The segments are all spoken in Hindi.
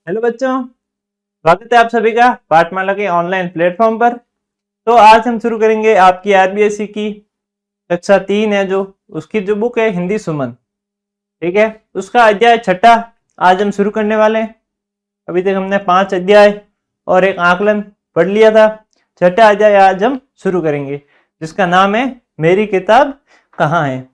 हेलो बच्चों, स्वागत है आप सभी का पाठमाला के ऑनलाइन प्लेटफॉर्म पर। तो आज हम शुरू करेंगे आपकी आरबीएसई की कक्षा 3 है जो उसकी जो बुक है हिंदी सुमन, ठीक है, उसका अध्याय 6 आज हम शुरू करने वाले हैं। अभी तक हमने 5 अध्याय और एक आकलन पढ़ लिया था। 6 अध्याय आज हम शुरू करेंगे जिसका नाम है मेरी किताब कहाँ है।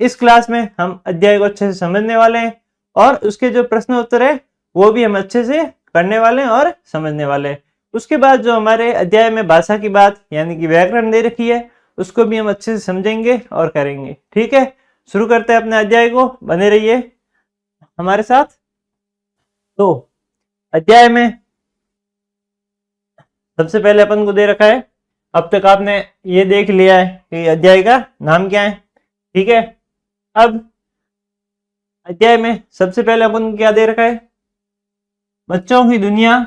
इस क्लास में हम अध्याय को अच्छे से समझने वाले हैं और उसके जो प्रश्न उत्तर है वो भी हम अच्छे से करने वाले हैं और समझने वाले हैं। उसके बाद जो हमारे अध्याय में भाषा की बात यानी कि व्याकरण दे रखी है उसको भी हम अच्छे से समझेंगे और करेंगे। ठीक है, शुरू करते हैं अपने अध्याय को, बने रहिए हमारे साथ। तो अध्याय में सबसे पहले अपन को दे रखा है, अब तक आपने ये देख लिया है कि अध्याय का नाम क्या है। ठीक है, अब अध्याय में सबसे पहले अपन को क्या दे रखा है, बच्चों की दुनिया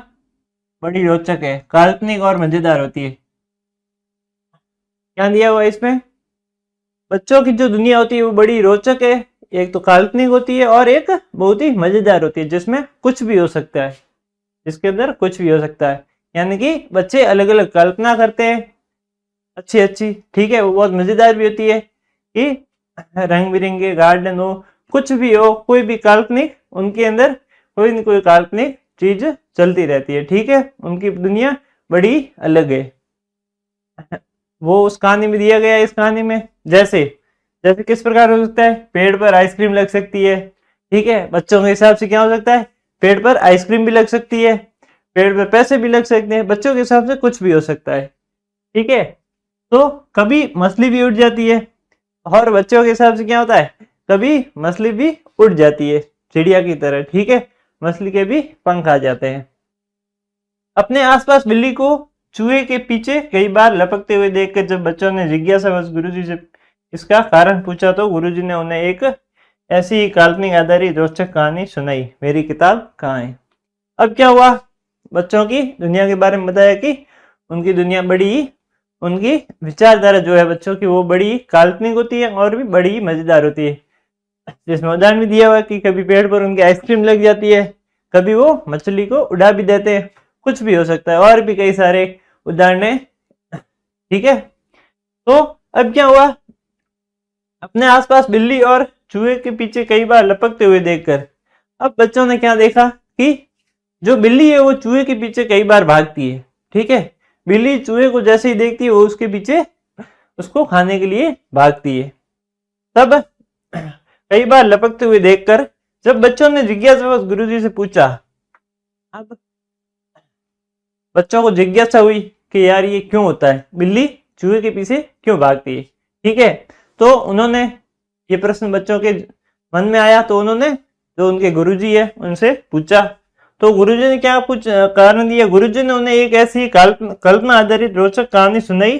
बड़ी रोचक है, काल्पनिक और मजेदार होती है। क्या दिया हुआ है इसमें, बच्चों की जो दुनिया होती है वो बड़ी रोचक है, एक तो काल्पनिक होती है और एक बहुत ही मजेदार होती है जिसमें कुछ भी हो सकता है, इसके अंदर कुछ भी हो सकता है। यानी कि बच्चे अलग अलग कल्पना करते हैं अच्छी अच्छी, ठीक है, वो बहुत मजेदार भी होती है कि रंग बिरंगे गार्डन हो, कुछ भी हो, कोई भी काल्पनिक उनके अंदर कोई न कोई काल्पनिक चीज चलती रहती है। ठीक है, उनकी दुनिया बड़ी अलग है। वो उस कहानी में दिया गया है, इस कहानी में जैसे जैसे किस प्रकार हो सकता है, पेड़ पर आइसक्रीम लग सकती है। ठीक है, बच्चों के हिसाब से क्या हो सकता है, पेड़ पर आइसक्रीम भी लग सकती है, पेड़ पर पैसे भी लग सकते हैं, बच्चों के हिसाब से कुछ भी हो सकता है। ठीक है, तो कभी मछली भी उड़ जाती है और बच्चों के हिसाब से क्या होता है, कभी मछली भी उड़ जाती है चिड़िया की तरह। ठीक है, मछली के भी पंख आ जाते हैं। अपने आसपास बिल्ली को चूहे के पीछे कई बार लपकते हुए देखकर जब बच्चों ने जिज्ञासावश गुरुजी से इसका कारण पूछा तो गुरुजी ने उन्हें एक ऐसी ही काल्पनिक आधारित रोचक कहानी सुनाई, मेरी किताब कहाँ है। अब क्या हुआ, बच्चों की दुनिया के बारे में बताया कि उनकी दुनिया बड़ी, उनकी विचारधारा जो है बच्चों की वो बड़ी काल्पनिक होती है और भी बड़ी मजेदार होती है। जिसमें उदाहरण भी दिया हुआ है कि कभी पेड़ पर उनकी आइसक्रीम लग जाती है, कभी वो मछली को उड़ा भी देते हैं, कुछ भी हो सकता है, और भी कई सारे उदाहरण। ठीक है, तो अब क्या हुआ, अपने आसपास बिल्ली और चूहे के पीछे कई बार लपकते हुए देखकर अब बच्चों ने क्या देखा कि जो बिल्ली है वो चूहे के पीछे कई बार भागती है। ठीक है, बिल्ली चूहे को जैसे ही देखती है वो उसके पीछे उसको खाने के लिए भागती है। तब कई बार लपकते हुए देखकर जब बच्चों ने जिज्ञासावश गुरुजी से पूछा, अब बच्चों को जिज्ञासा हुई कि यार ये क्यों होता है, बिल्ली चूहे के पीछे क्यों भागती है। ठीक है, तो उन्होंने ये प्रश्न बच्चों के मन में आया तो उन्होंने जो उनके गुरुजी है उनसे पूछा। तो गुरुजी ने क्या कुछ कारण दिया, गुरुजी ने उन्हें एक ऐसी कल्पना आधारित रोचक कहानी सुनाई।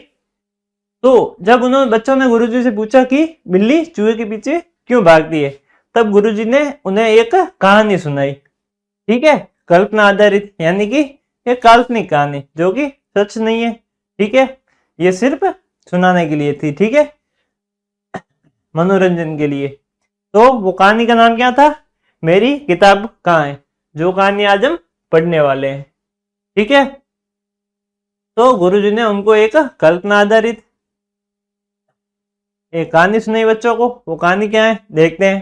तो जब उन्होंने बच्चों ने गुरुजी से पूछा कि बिल्ली चूहे के पीछे क्यों भागती है, तब गुरुजी ने उन्हें एक कहानी सुनाई। ठीक है, कल्पना आधारित यानी कि एक काल्पनिक कहानी जो कि सच नहीं है। ठीक है, ये सिर्फ सुनाने के लिए थी, ठीक है, मनोरंजन के लिए। तो वो कहानी का नाम क्या था, मेरी किताब कहाँ है, जो कहानी आज हम पढ़ने वाले हैं। ठीक है, तो गुरुजी ने उनको एक कल्पना आधारित एक कहानी सुनाई बच्चों को। वो कहानी क्या है देखते हैं।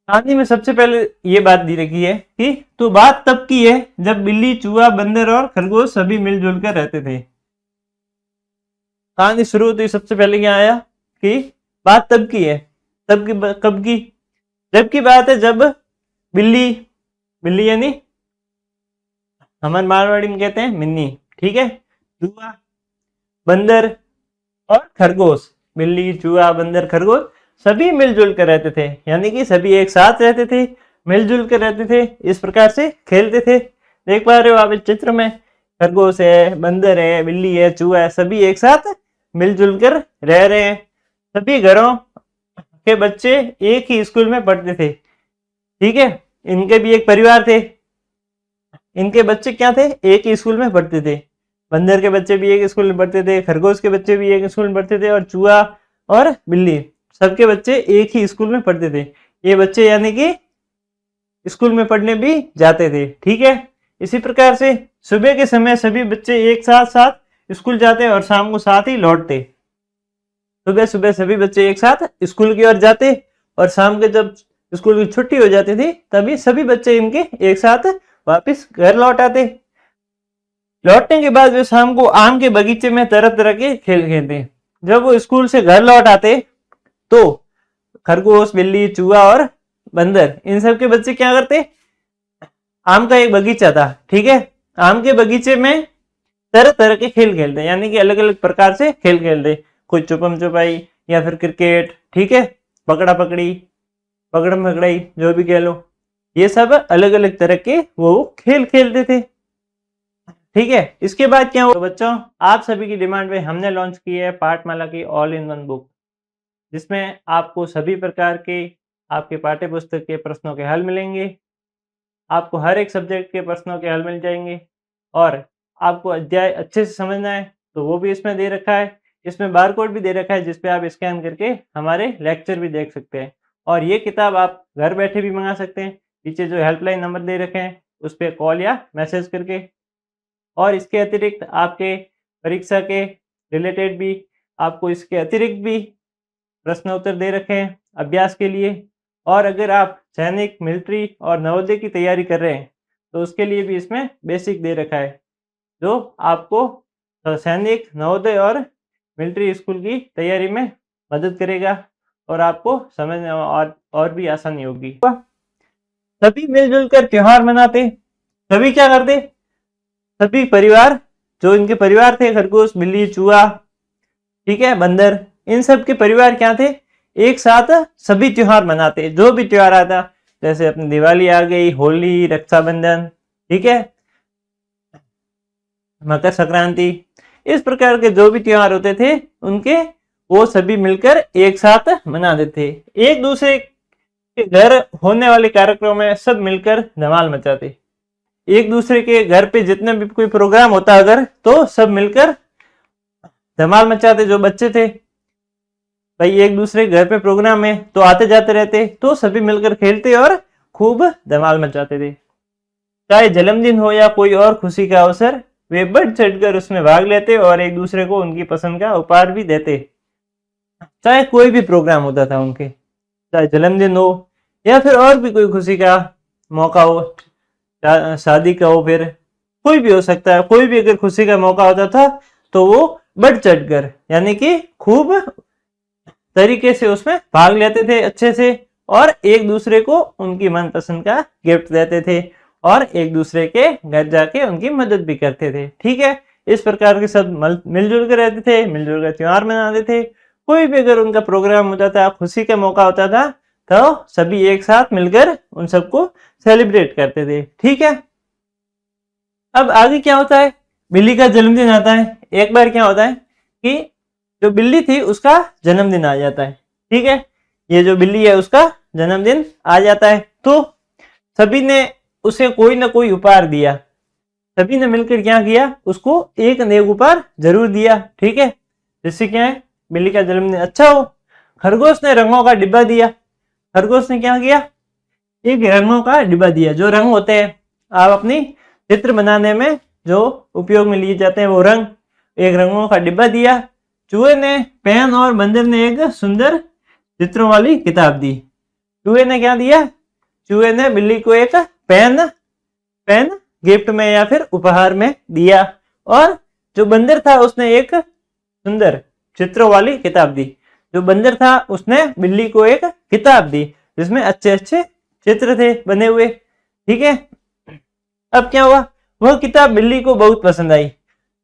कहानी में सबसे पहले ये बात दी रखी है कि तो बात तब की है जब बिल्ली चूहा बंदर और खरगोश सभी मिलजुल कर रहते थे। कहानी शुरू होती सबसे पहले क्या आया कि बात तब की है, तब की कब की, जब की बात है जब बिल्ली, बिल्ली यानी हमारे मारवाड़ी में कहते हैं मिन्नी, ठीक है, चूहा बंदर और खरगोश, बिल्ली चूहा बंदर खरगोश सभी मिलजुल कर रहते थे, यानी कि सभी एक साथ रहते थे, मिलजुल कर रहते थे, इस प्रकार से खेलते थे। देख पा रहे हो आप इस चित्र में, खरगोश है, बंदर है, बिल्ली है, चूहा है, सभी एक साथ मिलजुल कर रह रहे हैं। सभी घरों के बच्चे एक ही स्कूल में पढ़ते थे। ठीक है, इनके भी एक परिवार थे, इनके बच्चे क्या थे, एक ही स्कूल में पढ़ते थे। बंदर के बच्चे भी एक स्कूल में पढ़ते थे, खरगोश के बच्चे भी एक स्कूल में पढ़ते थे, और चूहा और बिल्ली सबके बच्चे एक ही स्कूल में पढ़ते थे। ये बच्चे यानी कि स्कूल में पढ़ने भी जाते थे। ठीक है, इसी प्रकार से सुबह के समय सभी बच्चे एक साथ साथ स्कूल जाते और शाम को साथ ही लौटते। सुबह सुबह सभी बच्चे एक साथ स्कूल की ओर जाते और शाम के जब स्कूल की छुट्टी हो जाती थी तभी सभी बच्चे इनके एक साथ वापस घर लौट आते। लौटने के बाद वे शाम को आम के बगीचे में तरह तरह के खेल खेलते। जब वो स्कूल से घर लौट आते तो खरगोश, बिल्ली, चूहा और बंदर इन सब के बच्चे क्या करते, आम का एक बगीचा था, ठीक है, आम के बगीचे में तरह तरह के खेल खेलते, यानी कि अलग अलग प्रकार से खेल खेलते। कोई छुपम छुपाई या फिर क्रिकेट, ठीक है, पकड़ा पकड़ी, पकड़म पकड़ाई, जो भी कह लो, ये सब अलग अलग तरह के वो खेल खेलते थे। ठीक है, इसके बाद क्या हुआ तो बच्चों, आप सभी की डिमांड पे हमने लॉन्च की है पाठमाला की ऑल इन वन बुक, जिसमें आपको सभी प्रकार के आपके पाठ्य पुस्तक के प्रश्नों के हल मिलेंगे। आपको हर एक सब्जेक्ट के प्रश्नों के हल मिल जाएंगे और आपको अध्याय अच्छे से समझना है तो वो भी इसमें दे रखा है। इसमें बारकोड भी दे रखा है जिस पे आप स्कैन करके हमारे लेक्चर भी देख सकते हैं। और ये किताब आप घर बैठे भी मंगा सकते हैं, पीछे जो हेल्पलाइन नंबर दे रखे हैं उस पर कॉल या मैसेज करके। और इसके अतिरिक्त आपके परीक्षा के रिलेटेड भी आपको इसके अतिरिक्त भी प्रश्न उत्तर दे रखे हैं अभ्यास के लिए। और अगर आप सैनिक, मिलिट्री और नवोदय की तैयारी कर रहे हैं तो उसके लिए भी इसमें बेसिक दे रखा है, जो आपको सैनिक, नवोदय और मिलिट्री स्कूल की तैयारी में मदद करेगा और आपको समझने में और भी आसानी होगी। सभी मिलजुल कर त्योहार मनाते। सभी क्या करते, सभी परिवार, जो इनके परिवार थे, खरगोश, बिल्ली, चूहा, ठीक है, बंदर, इन सब के परिवार क्या थे, एक साथ सभी त्योहार मनाते। जो भी त्योहार आता, जैसे अपनी दिवाली आ गई, होली, रक्षाबंधन, ठीक है, मकर संक्रांति, इस प्रकार के जो भी त्योहार होते थे उनके वो सभी मिलकर एक साथ मनाते थे। एक दूसरे के घर होने वाले कार्यक्रमों में सब मिलकर धमाल मचाते। एक दूसरे के घर पे जितने भी कोई प्रोग्राम होता अगर, तो सब मिलकर धमाल मचाते। जो बच्चे थे भाई, एक दूसरे घर पे प्रोग्राम है तो आते जाते रहते, तो सभी मिलकर खेलते और खूब धमाल मचाते थे। चाहे जन्मदिन हो या कोई और खुशी का अवसर, वे बढ़ चढ़कर उसमें भाग लेते और एक दूसरे को उनकी पसंद का उपहार भी देते। चाहे कोई भी प्रोग्राम होता था उनके, चाहे जन्मदिन हो या फिर और भी कोई खुशी का मौका हो, शादी का हो, फिर कोई भी हो सकता है। कोई भी अगर खुशी का मौका होता था तो वो बढ़ चढ़कर, यानी कि खूब तरीके से उसमें भाग लेते थे अच्छे से, और एक दूसरे को उनकी मनपसंद का गिफ्ट देते थे और एक दूसरे के घर जाके उनकी मदद भी करते थे। ठीक है, इस प्रकार के सब मिलजुल कर रहते थे, मिलजुल कर त्योहार मनाते थे। कोई भी अगर उनका प्रोग्राम होता था, खुशी का मौका होता था, तो सभी एक साथ मिलकर उन सबको सेलिब्रेट करते थे। ठीक है, अब आगे क्या होता है, बिल्ली का जन्मदिन आता है। एक बार क्या होता है कि जो बिल्ली थी उसका जन्मदिन आ जाता है। ठीक है, ये जो बिल्ली है उसका जन्मदिन आ जाता है, तो सभी ने उसे कोई ना कोई उपहार दिया। सभी ने मिलकर क्या किया, उसको एक न एक उपहार जरूर दिया। ठीक है, जिससे क्या है, बिल्ली का जन्मदिन अच्छा हो। खरगोश ने रंगों का डिब्बा दिया। खरगोश ने क्या किया, एक रंगों का डिब्बा दिया। जो रंग होते हैं आप अपनी चित्र बनाने में जो उपयोग में लिए जाते हैं वो रंग, एक रंगों का डिब्बा दिया। चूहे ने पेन और बंदर ने एक सुंदर चित्रों वाली किताब दी। चूहे ने क्या दिया, चूहे ने बिल्ली को एक पेन गिफ्ट में या फिर उपहार में दिया, और जो बंदर था उसने एक सुंदर चित्रों वाली किताब दी। जो बंदर था उसने बिल्ली को एक किताब दी जिसमें अच्छे अच्छे चित्र थे बने हुए। ठीक है, अब क्या हुआ, वह किताब बिल्ली को बहुत पसंद आई।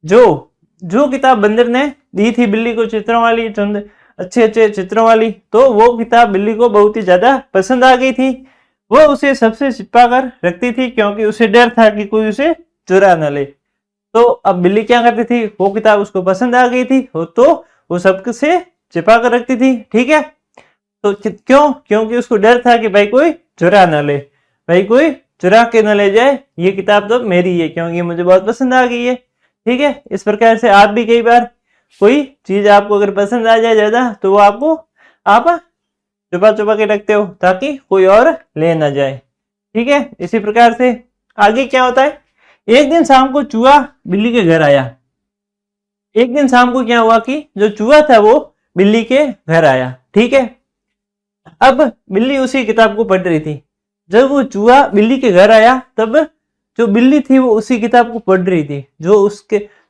जो किताब बंदर ने दी थी बिल्ली को चित्रों वाली, अच्छे अच्छे चित्रों वाली, तो वो किताब बिल्ली को बहुत ही ज्यादा पसंद आ गई थी। वो उसे सबसे छिपा कर रखती थी क्योंकि उसे डर था कि कोई उसे चुरा न ले। तो अब बिल्ली क्या करती थी, वो किताब उसको पसंद आ गई थी तो वो सबसे छिपा कर रखती थी। ठीक है, तो क्योंकि उसको डर था कि भाई कोई चुरा न ले, भाई कोई चुरा के न ले जाए, ये किताब तो मेरी है क्योंकि मुझे बहुत पसंद आ गई है। ठीक है, इस प्रकार से आप भी कई बार कोई चीज आपको अगर पसंद आ जाए ज्यादा तो वो आप छुपा छुपा के रखते हो ताकि कोई और ले ना जाए। ठीक है। इसी प्रकार से आगे क्या होता है, एक दिन शाम को चूहा बिल्ली के घर आया। एक दिन शाम को क्या हुआ कि जो चूहा था वो बिल्ली के घर आया। ठीक है। अब बिल्ली उसी किताब को पढ़ रही थी। जब वो चूहा बिल्ली के घर आया तब जो बिल्ली थी वो उसी किताब को पढ़ रही थी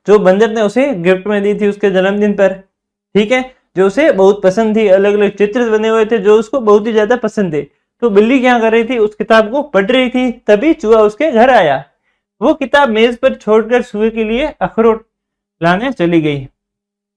जो बंदर ने उसे गिफ्ट में दी थी उसके जन्मदिन पर। ठीक है। जो उसे बहुत पसंद थी, अलग अलग चित्र बने हुए थे जो उसको बहुत ही ज्यादा पसंद थे। तो बिल्ली क्या कर रही थी, उस किताब को पढ़ रही थी। तभी चूहा उसके घर आया। वो किताब मेज पर छोड़कर चूहे के लिए अखरोट लाने चली गई।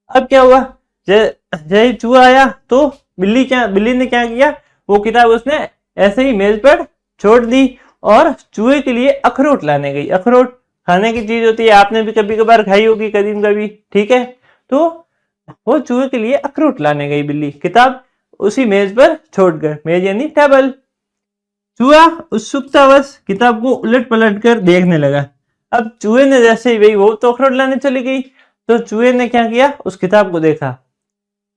अब क्या हुआ, जय चूहा आया तो बिल्ली ने क्या किया, वो किताब उसने ऐसे ही मेज पर छोड़ दी और चूहे के लिए अखरोट लाने गई। अखरोट खाने की चीज होती है, आपने भी कभी कभार खाई होगी कभी। ठीक है। तो वो चूहे के लिए अखरोट लाने गई बिल्ली, किताब उसी मेज पर छोड़कर, मेज यानी टेबल। चूहा उत्सुकतावश किताब को उलट पलट कर देखने लगा। अब चूहे ने जैसे ही, भाई वो तो अखरोट लाने चली गई, तो चूहे ने क्या किया, उस किताब को देखा।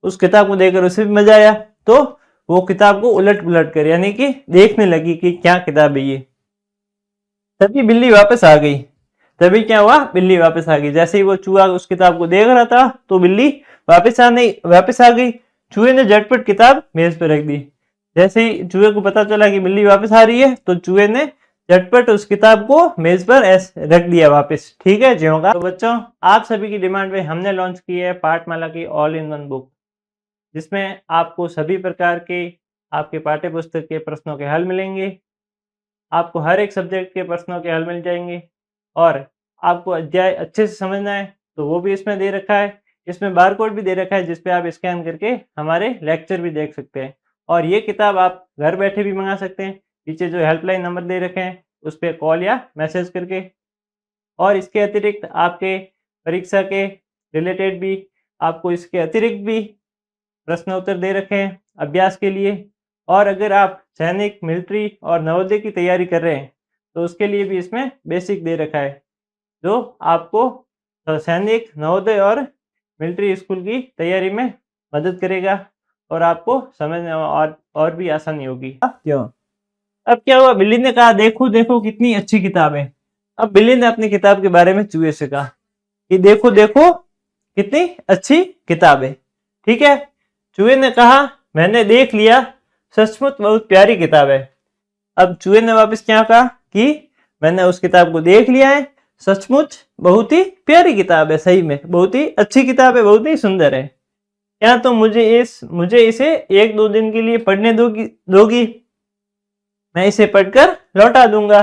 उस किताब को देखकर उसे भी मजा आया, तो वो किताब को उलट पुलट कर यानी कि देखने लगी कि क्या किताब है ये। तभी बिल्ली वापस आ गई। तभी क्या हुआ, बिल्ली वापस आ गई। जैसे ही वो चूहा उस किताब को देख रहा था तो बिल्ली वापस आ गई। चूहे ने झटपट किताब मेज पर रख दी। जैसे ही चूहे को पता चला कि बिल्ली वापस आ रही है तो चूहे ने झटपट उस किताब को मेज पर रख दिया वापस। ठीक है ज्यों का। तो बच्चों, आप सभी की डिमांड पे हमने लॉन्च की है पाठमाला की ऑल इन वन बुक, जिसमें आपको सभी प्रकार के आपके पाठ्य पुस्तक के प्रश्नों के हल मिलेंगे। आपको हर एक सब्जेक्ट के प्रश्नों के हल मिल जाएंगे और आपको अध्याय अच्छे से समझना है तो वो भी इसमें दे रखा है। इसमें बार कोड भी दे रखा है जिसपे आप स्कैन करके हमारे लेक्चर भी देख सकते हैं। और ये किताब आप घर बैठे भी मंगा सकते हैं। पीछे जो हेल्पलाइन नंबर दे रखे हैं उस पर कॉल या मैसेज करके। और इसके अतिरिक्त आपके परीक्षा के रिलेटेड भी आपको इसके अतिरिक्त भी प्रश्न उत्तर दे रखे हैं अभ्यास के लिए। और अगर आप सैनिक, मिलिट्री और नवोदय की तैयारी कर रहे हैं तो उसके लिए भी इसमें बेसिक दे रखा है, जो आपको सैनिक, नवोदय और मिलिट्री स्कूल की तैयारी में मदद करेगा और आपको समझने में और भी आसानी होगी। क्यों? अब क्या हुआ, बिल्ली ने कहा देखो देखो कितनी अच्छी किताब है। अब बिल्ली ने अपनी किताब के बारे में चूहे से कहा कि देखो देखो कितनी अच्छी किताब है। ठीक है। चूहे ने कहा मैंने देख लिया, सचमुच बहुत प्यारी किताब है। अब चूहे ने वापस क्या कहा कि मैंने उस किताब को देख लिया है, सचमुच बहुत ही प्यारी किताब है, सही में बहुत ही अच्छी किताब है, बहुत ही सुंदर है। क्या तुम मुझे इसे 1-2 दिन के लिए पढ़ने दोगी? मैं इसे पढ़कर लौटा दूंगा।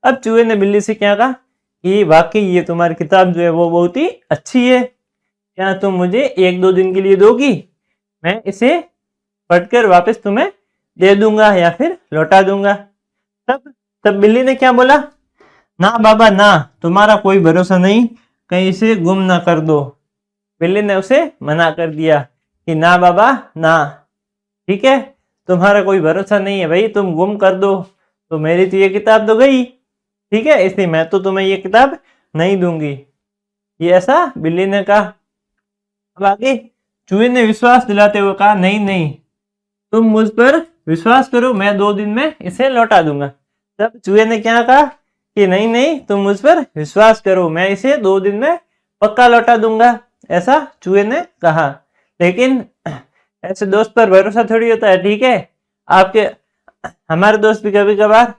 अब चूहे ने बिल्ली से क्या कहा कि वाकई ये तुम्हारी किताब जो है वो बहुत ही अच्छी है, क्या तुम मुझे 1-2 दिन के लिए दोगी? मैं इसे पढ़कर वापस तुम्हें दे दूंगा या फिर लौटा दूंगा। तब बिल्ली ने क्या बोला, ना बाबा ना, तुम्हारा कोई भरोसा नहीं, कहीं इसे गुम ना कर दो। बिल्ली ने उसे मना कर दिया कि ना बाबा ना, ठीक है, तुम्हारा कोई भरोसा नहीं है भाई, तुम गुम कर दो तो मेरी तो ये किताब तो गई। ठीक है, इसलिए मैं तो तुम्हें ये किताब नहीं दूंगी। ये ऐसा बिल्ली ने कहा। अब आगे चूहे ने विश्वास दिलाते हुए कहा नहीं नहीं, तुम मुझ पर विश्वास करो, मैं 2 दिन में इसे लौटा दूंगा। तब चूहे ने क्या कहा कि नहीं नहीं, तुम मुझ पर विश्वास करो, मैं इसे 2 दिन में पक्का लौटा दूंगा, ऐसा चूहे ने कहा। लेकिन ऐसे दोस्त पर भरोसा थोड़ी होता है। ठीक है, हमारे दोस्त भी कभी कभार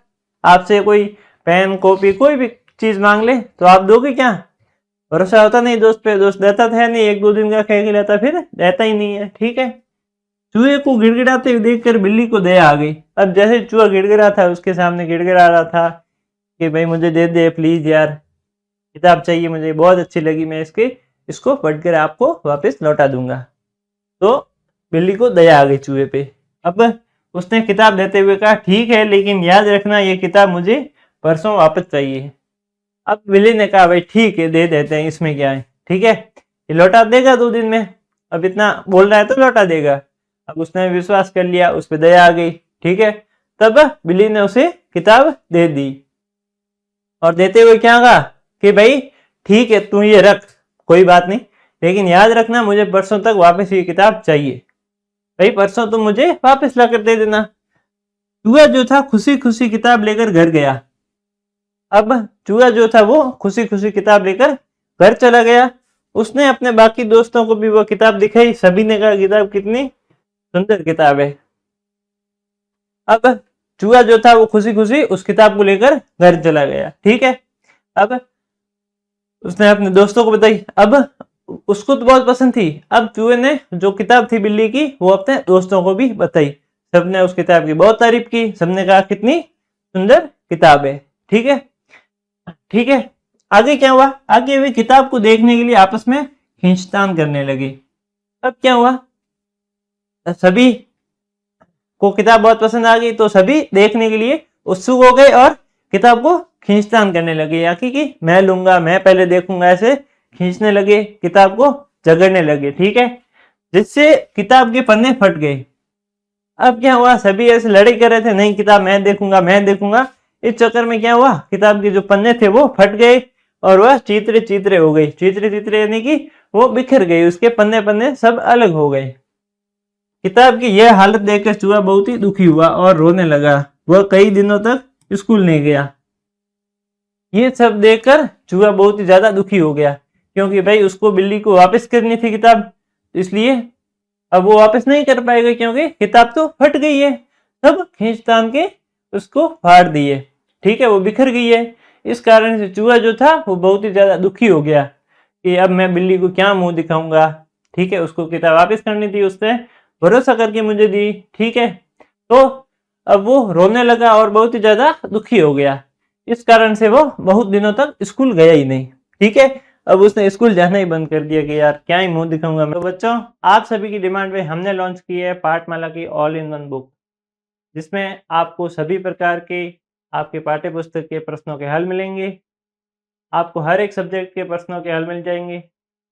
आपसे कोई पेन, कॉपी, कोई भी चीज मांग ले तो आप दोगे क्या? भरोसा होता नहीं दोस्त पे, दोस्त देता था नहीं, 1-2 दिन का कह के लेता फिर देता ही नहीं है। ठीक है। चूहे को गिड़गिड़ाते हुए देखकर बिल्ली को दया आ गई। अब जैसे चूहा गिड़गिड़ा था, उसके सामने गिड़गिड़ा रहा था कि भाई मुझे दे दे प्लीज यार, किताब चाहिए मुझे, बहुत अच्छी लगी, मैं इसको पढ़कर आपको वापस लौटा दूंगा। तो बिल्ली को दया आ गई चूहे पे। अब उसने किताब देते हुए कहा ठीक है, लेकिन याद रखना ये किताब मुझे परसों वापस चाहिए। अब बिल्ली ने कहा भाई ठीक है, दे देते हैं, इसमें क्या है। ठीक है, ये लौटा देगा 2 दिन में, अब इतना बोल रहा है तो लौटा देगा। अब उसने विश्वास कर लिया, उस पर दया आ गई। ठीक है, तब बिल्ली ने उसे किताब दे दी और देते हुए क्या कहा कि भाई ठीक है, तू ये रख, कोई बात नहीं, लेकिन याद रखना मुझे परसों तक वापस ये किताब चाहिए। भाई परसों तुम मुझे वापस लाकर दे देना। चूहा जो था खुशी खुशी किताब लेकर घर गया। अब चूहा जो था वो खुशी खुशी किताब लेकर घर चला गया। उसने अपने बाकी दोस्तों को भी वो किताब दिखाई। सभी ने कहा किताब कितनी सुंदर किताब है। अब चूहा जो था वो खुशी खुशी उस किताब को लेकर घर चला गया। ठीक है, अब उसने अपने दोस्तों को बताई। अब उसको तो बहुत पसंद थी। अब चूहे ने जो किताब थी बिल्ली की वो अपने दोस्तों को भी बताई। सबने उस किताब की बहुत तारीफ की। सबने कहा कितनी सुंदर किताब है। ठीक है, ठीक है। आगे क्या हुआ? आगे वे किताब को देखने के लिए आपस में खींचतान करने लगे। अब क्या हुआ? सभी को किताब बहुत पसंद आ गई तो सभी देखने के लिए उत्सुक हो गए और किताब को खींचतान करने लगे। या कि मैं लूंगा, मैं पहले देखूंगा, ऐसे खींचने लगे, किताब को जगड़ने लगे। ठीक है, जिससे किताब के पन्ने फट गए। अब क्या हुआ? सभी ऐसे लड़ाई कर रहे थे, नहीं किताब मैं देखूंगा, मैं देखूंगा। इस चक्कर में क्या हुआ? किताब के जो पन्ने थे वो फट गए और वह चीतरे चीतरे हो गई। चीतरे चीतरे यानी कि वो बिखर गई, उसके पन्ने पन्ने सब अलग हो गए। किताब की यह हालत देखकर चूहा बहुत ही दुखी हुआ और रोने लगा। वह कई दिनों तक स्कूल नहीं गया। ये सब देखकर चूहा बहुत ही ज्यादा दुखी हो गया, क्योंकि भाई उसको बिल्ली को वापस करनी थी किताब, इसलिए अब वो वापस नहीं कर पाएगा क्योंकि किताब तो फट गई है। सब खींचतान के उसको फाड़ दिए। ठीक है, वो बिखर गई है। इस कारण से चूहा जो था वो बहुत ही ज्यादा दुखी हो गया कि अब मैं बिल्ली को क्या मुंह दिखाऊंगा। ठीक है, उसको किताब वापस करनी थी, उसने भरोसा करके मुझे दी। ठीक है, तो अब वो रोने लगा और बहुत ही ज्यादा दुखी हो गया। इस कारण से वो बहुत दिनों तक स्कूल गया ही नहीं। ठीक है, अब उसने स्कूल जाना ही बंद कर दिया कि यार क्या ही मुंह दिखाऊंगा मैं। तो बच्चों, आप सभी की डिमांड पे हमने लॉन्च की है पाठमाला की ऑल इन वन बुक, जिसमें आपको सभी प्रकार के आपके पाठ्य पुस्तक के प्रश्नों के हल मिलेंगे। आपको हर एक सब्जेक्ट के प्रश्नों के हल मिल जाएंगे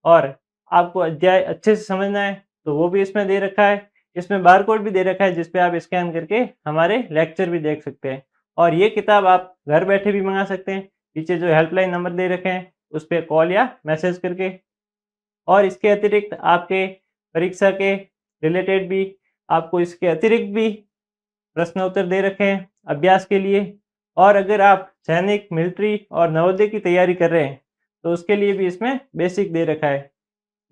और आपको अध्याय अच्छे से समझना है तो वो भी इसमें दे रखा है। इसमें बारकोड भी दे रखा है जिसपे आप स्कैन करके हमारे लेक्चर भी देख सकते हैं। और ये किताब आप घर बैठे भी मंगा सकते हैं। पीछे जो हेल्पलाइन नंबर दे रखे हैं उस पर कॉल या मैसेज करके। और इसके अतिरिक्त आपके परीक्षा के रिलेटेड भी आपको इसके अतिरिक्त भी प्रश्न उत्तर दे रखे हैं अभ्यास के लिए। और अगर आप सैनिक, मिलिट्री और नवोदय की तैयारी कर रहे हैं तो उसके लिए भी इसमें बेसिक दे रखा है,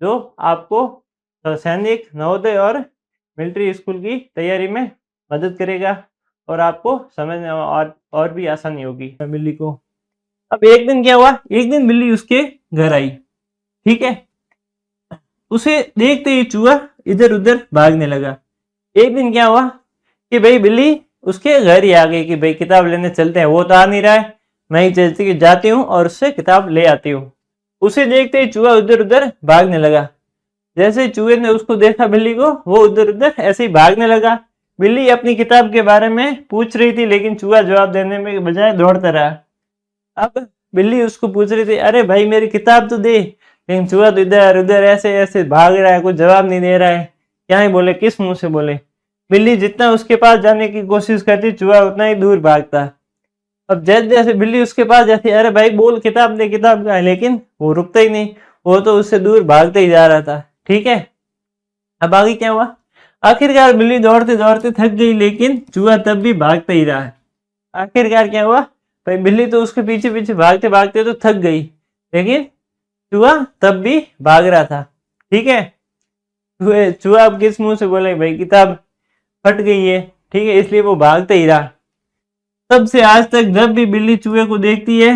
जो आपको सैनिक, नवोदय और मिलिट्री स्कूल की तैयारी में मदद करेगा और आपको समझने में और भी आसानी होगी बिल्ली को। अब एक दिन क्या हुआ? एक दिन बिल्ली उसके घर आई। ठीक है, उसे देखते ही चूहा इधर उधर भागने लगा। एक दिन क्या हुआ कि भाई बिल्ली उसके घर ही आ गई कि भाई किताब लेने चलते हैं। वो तो आ नहीं रहा है, मैं ही चलती कि जाती हूँ और उससे किताब ले आती हूँ। उसे देखते ही चूहा उधर उधर भागने लगा। जैसे चूहे ने उसको देखा बिल्ली को, वो उधर उधर ऐसे ही भागने लगा। बिल्ली अपनी किताब के बारे में पूछ रही थी लेकिन चूहा जवाब देने में बजाय दौड़ता रहा। अब बिल्ली उसको पूछ रही थी, अरे भाई मेरी किताब तो दे। लेकिन चूहा तो इधर उधर ऐसे ऐसे भाग रहा है, कुछ जवाब नहीं दे रहा है। क्या ही बोले, किस मुंह से बोले। बिल्ली जितना उसके पास जाने की कोशिश करती चूहा उतना ही दूर भागता। अब जैसे जैसे बिल्ली उसके पास जाती, अरे भाई बोल किताब दे, किताब का है, लेकिन वो रुकता ही नहीं। वो तो उससे दूर भागते ही जा रहा था। ठीक है, अब आगे क्या हुआ? आखिरकार बिल्ली दौड़ते दौड़ते थक गई लेकिन चूहा तब भी भागता ही रहा। आखिरकार क्या हुआ? भाई बिल्ली तो उसके पीछे पीछे भागते भागते तो थक गई लेकिन चूहा तब भी भाग रहा था। ठीक है, चूहा अब किस मुंह से बोले भाई किताब फट गई है। ठीक है, इसलिए वो भागते ही रहा। तब से आज तक जब भी बिल्ली चूहे को देखती है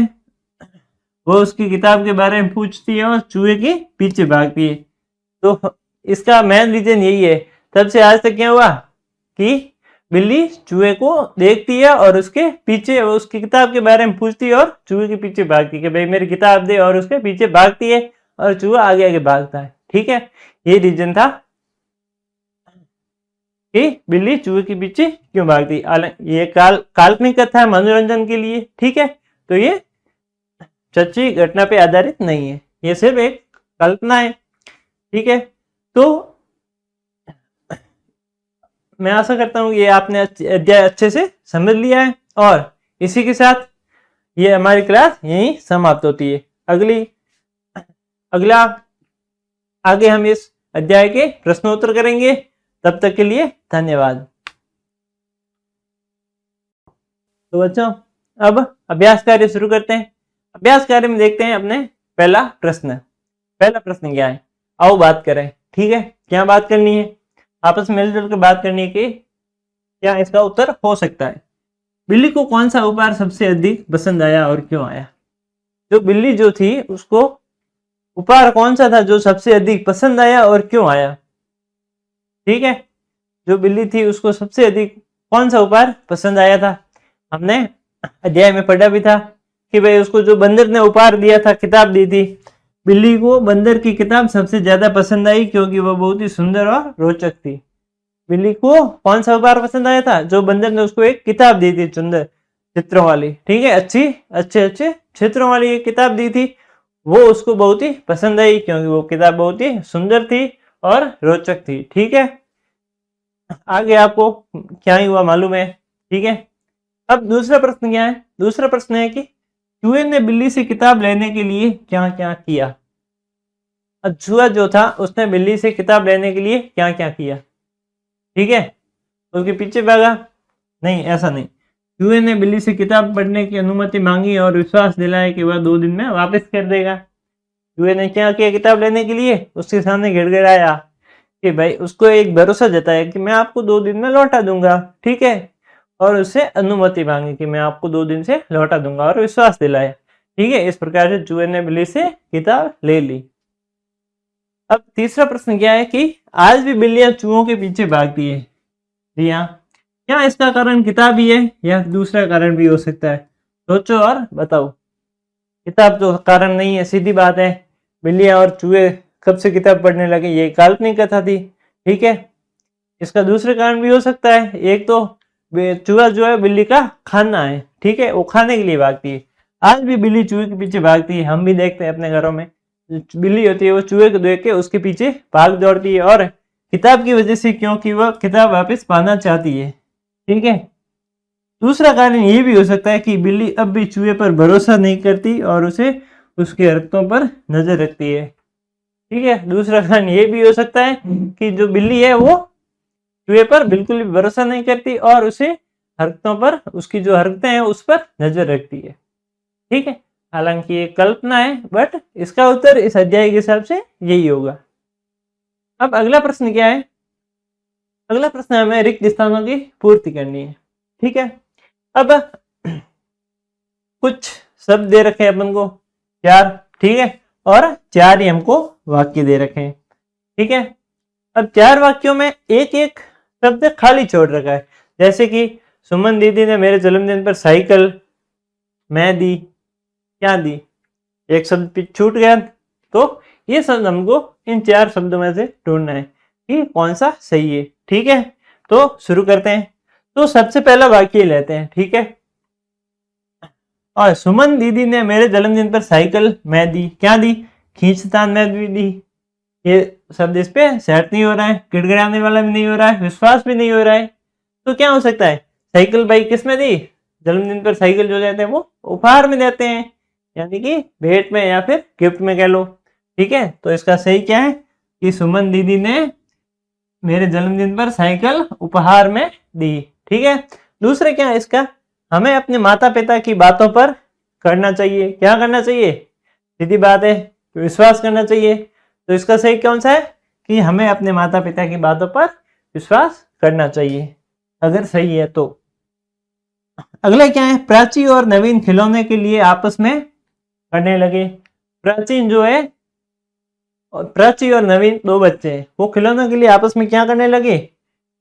वो उसकी किताब के बारे में पूछती है और चूहे के पीछे भागती है। तो इसका मेन रीजन यही है। तब से आज तक क्या हुआ कि बिल्ली चूहे को देखती है और उसके पीछे उसकी किताब के बारे में पूछती है और चूहे के पीछे भागती है कि भाई मेरी किताब दे, और उसके पीछे भागती है और चूहा आगे आगे भागता है। ठीक है, ये रीजन था कि बिल्ली चूहे के पीछे क्यों भागती। ये काल्पनिक कथा है मनोरंजन के लिए। ठीक है, तो ये सच्ची घटना पे आधारित नहीं है, ये सिर्फ एक कल्पना है। ठीक है, तो मैं आशा करता हूँ ये आपने अध्याय अच्छे से समझ लिया है और इसी के साथ ये हमारी क्लास यहीं समाप्त होती है। अगला आगे हम इस अध्याय के प्रश्नोत्तर करेंगे। तब तक के लिए धन्यवाद। तो बच्चों अब अभ्यास कार्य शुरू करते हैं। अभ्यास कार्य में देखते हैं अपने पहला प्रश्न। पहला प्रश्न क्या है, आओ बात करें। ठीक है, क्या बात करनी है, आपस में मिलजुल कर बात करनी है कि क्या इसका उत्तर हो सकता है। बिल्ली को कौन सा उपहार सबसे अधिक पसंद आया और क्यों आया। जो बिल्ली जो थी उसको उपहार कौन सा था जो सबसे अधिक पसंद आया और क्यों आया। ठीक है, जो बिल्ली थी उसको सबसे अधिक कौन सा उपहार पसंद आया था। हमने अध्याय में पढ़ा भी था कि भाई उसको जो बंदर ने उपहार दिया था, किताब दी थी, बिल्ली को बंदर की किताब सबसे ज्यादा पसंद आई क्योंकि वह बहुत ही सुंदर और रोचक थी। बिल्ली को कौन सा उपहार पसंद आया था, जो बंदर ने उसको एक किताब दी थी सुंदर चित्रों वाली। ठीक है, अच्छे अच्छे चित्रों वाली एक किताब दी थी, वो उसको बहुत ही पसंद आई क्योंकि वो किताब बहुत ही सुंदर थी और रोचक थी। ठीक है, आगे आपको क्या ही हुआ मालूम है। ठीक है, अब दूसरा प्रश्न क्या है, दूसरा प्रश्न है कि चूहे ने बिल्ली से किताब लेने के लिए क्या क्या किया। अब चूहा जो था उसने बिल्ली से किताब लेने के लिए क्या क्या किया। ठीक है, उसके पीछे भागा नहीं, ऐसा नहीं। चूहे ने बिल्ली से किताब पढ़ने की अनुमति मांगी और विश्वास दिलाया कि वह 2 दिन में वापस कर देगा। चूहे ने क्या किया, किताब लेने के लिए उसके सामने गिड़गिड़ाया कि भाई उसको एक भरोसा जताया कि मैं आपको 2 दिन में लौटा दूंगा। ठीक है, और उससे अनुमति मांगी कि मैं आपको 2 दिन से लौटा दूंगा और विश्वास दिलाया। ठीक है, इस प्रकार से चूहे ने बिल्ली से किताब ले ली। अब तीसरा प्रश्न क्या है कि आज भी बिल्लियां चूहों के पीछे भागती है। जी हाँ, क्या इसका कारण किताब ही है या दूसरा कारण भी हो सकता है। सोचो और बताओ। किताब तो कारण नहीं है, सीधी बात है। बिल्लियां और चूहे कब से किताब पढ़ने लगे, ये काल्पनिक कथा थी। ठीक है, इसका दूसरा कारण भी हो सकता है। एक तो चूहा जो है बिल्ली का खाना है। ठीक है, वो खाने के लिए भागती है। आज भी बिल्ली चूहे के पीछे भागती है, हम भी देखते हैं अपने घरों में। बिल्ली होती है वो चूहे को देख के उसके पीछे भाग दौड़ती है और किताब की वजह से, क्योंकि वह किताब वापस पाना चाहती है। ठीक है, दूसरा कारण ये भी हो सकता है कि बिल्ली अब भी चूहे पर भरोसा नहीं करती और उसे उसके हरकतों पर नजर रखती है। ठीक है, दूसरा कारण ये भी हो सकता है कि जो बिल्ली है वो चूहे पर बिल्कुल भी भरोसा नहीं करती और उसे हरकतों पर, उसकी जो हरकतें हैं उस पर नजर रखती है। ठीक है, हालांकि ये कल्पना है, बट इसका उत्तर इस अध्याय के हिसाब से यही होगा। अब अगला प्रश्न क्या है, अगला प्रश्न हमें रिक्त स्थानों की पूर्ति करनी है। ठीक है, अब कुछ शब्द दे रखे हैं अपन को 4। ठीक है, और 4 ही हमको वाक्य दे रखे हैं। ठीक है, अब 4 वाक्यों में एक एक शब्द खाली छोड़ रखा है। जैसे कि सुमन दीदी ने मेरे जन्मदिन पर साइकिल मैं दी, क्या दी, एक शब्द छूट गया। तो ये शब्द हमको इन 4 शब्दों में से ढूंढना है कि कौन सा सही है। ठीक है, तो शुरू करते हैं। तो सबसे पहला वाक्य लेते हैं। ठीक है, और सुमन दीदी ने मेरे जन्मदिन पर साइकिल मैं दी, क्या दी, खींचतान मैं भी दी। ये शब्द इस पे सेट नहीं हो रहा है, गिड़गिड़ाने वाला भी नहीं हो रहा है, विश्वास भी नहीं हो रहा है। तो क्या हो सकता है, साइकिल भाई किस में दी, जन्मदिन पर साइकिल जो देते हैं वो उपहार में देते हैं, यानी कि भेंट में या फिर गिफ्ट में कह लो। ठीक है, तो इसका सही क्या है कि सुमन दीदी ने मेरे जन्मदिन पर साइकिल उपहार में दी। ठीक है, दूसरा क्या है इसका, हमें अपने माता पिता की बातों पर करना चाहिए। क्या करना चाहिए, सीधी बात है, विश्वास करना चाहिए। तो इसका सही कौन सा है कि हमें अपने माता पिता की बातों पर विश्वास करना चाहिए, अगर सही है तो। अगला क्या है, प्राची और नवीन खिलौने के लिए आपस में करने लगे। प्राचीन जो है, और प्राची और नवीन 2 बच्चे हैं, वो खिलौनों के लिए आपस में क्या करने लगे,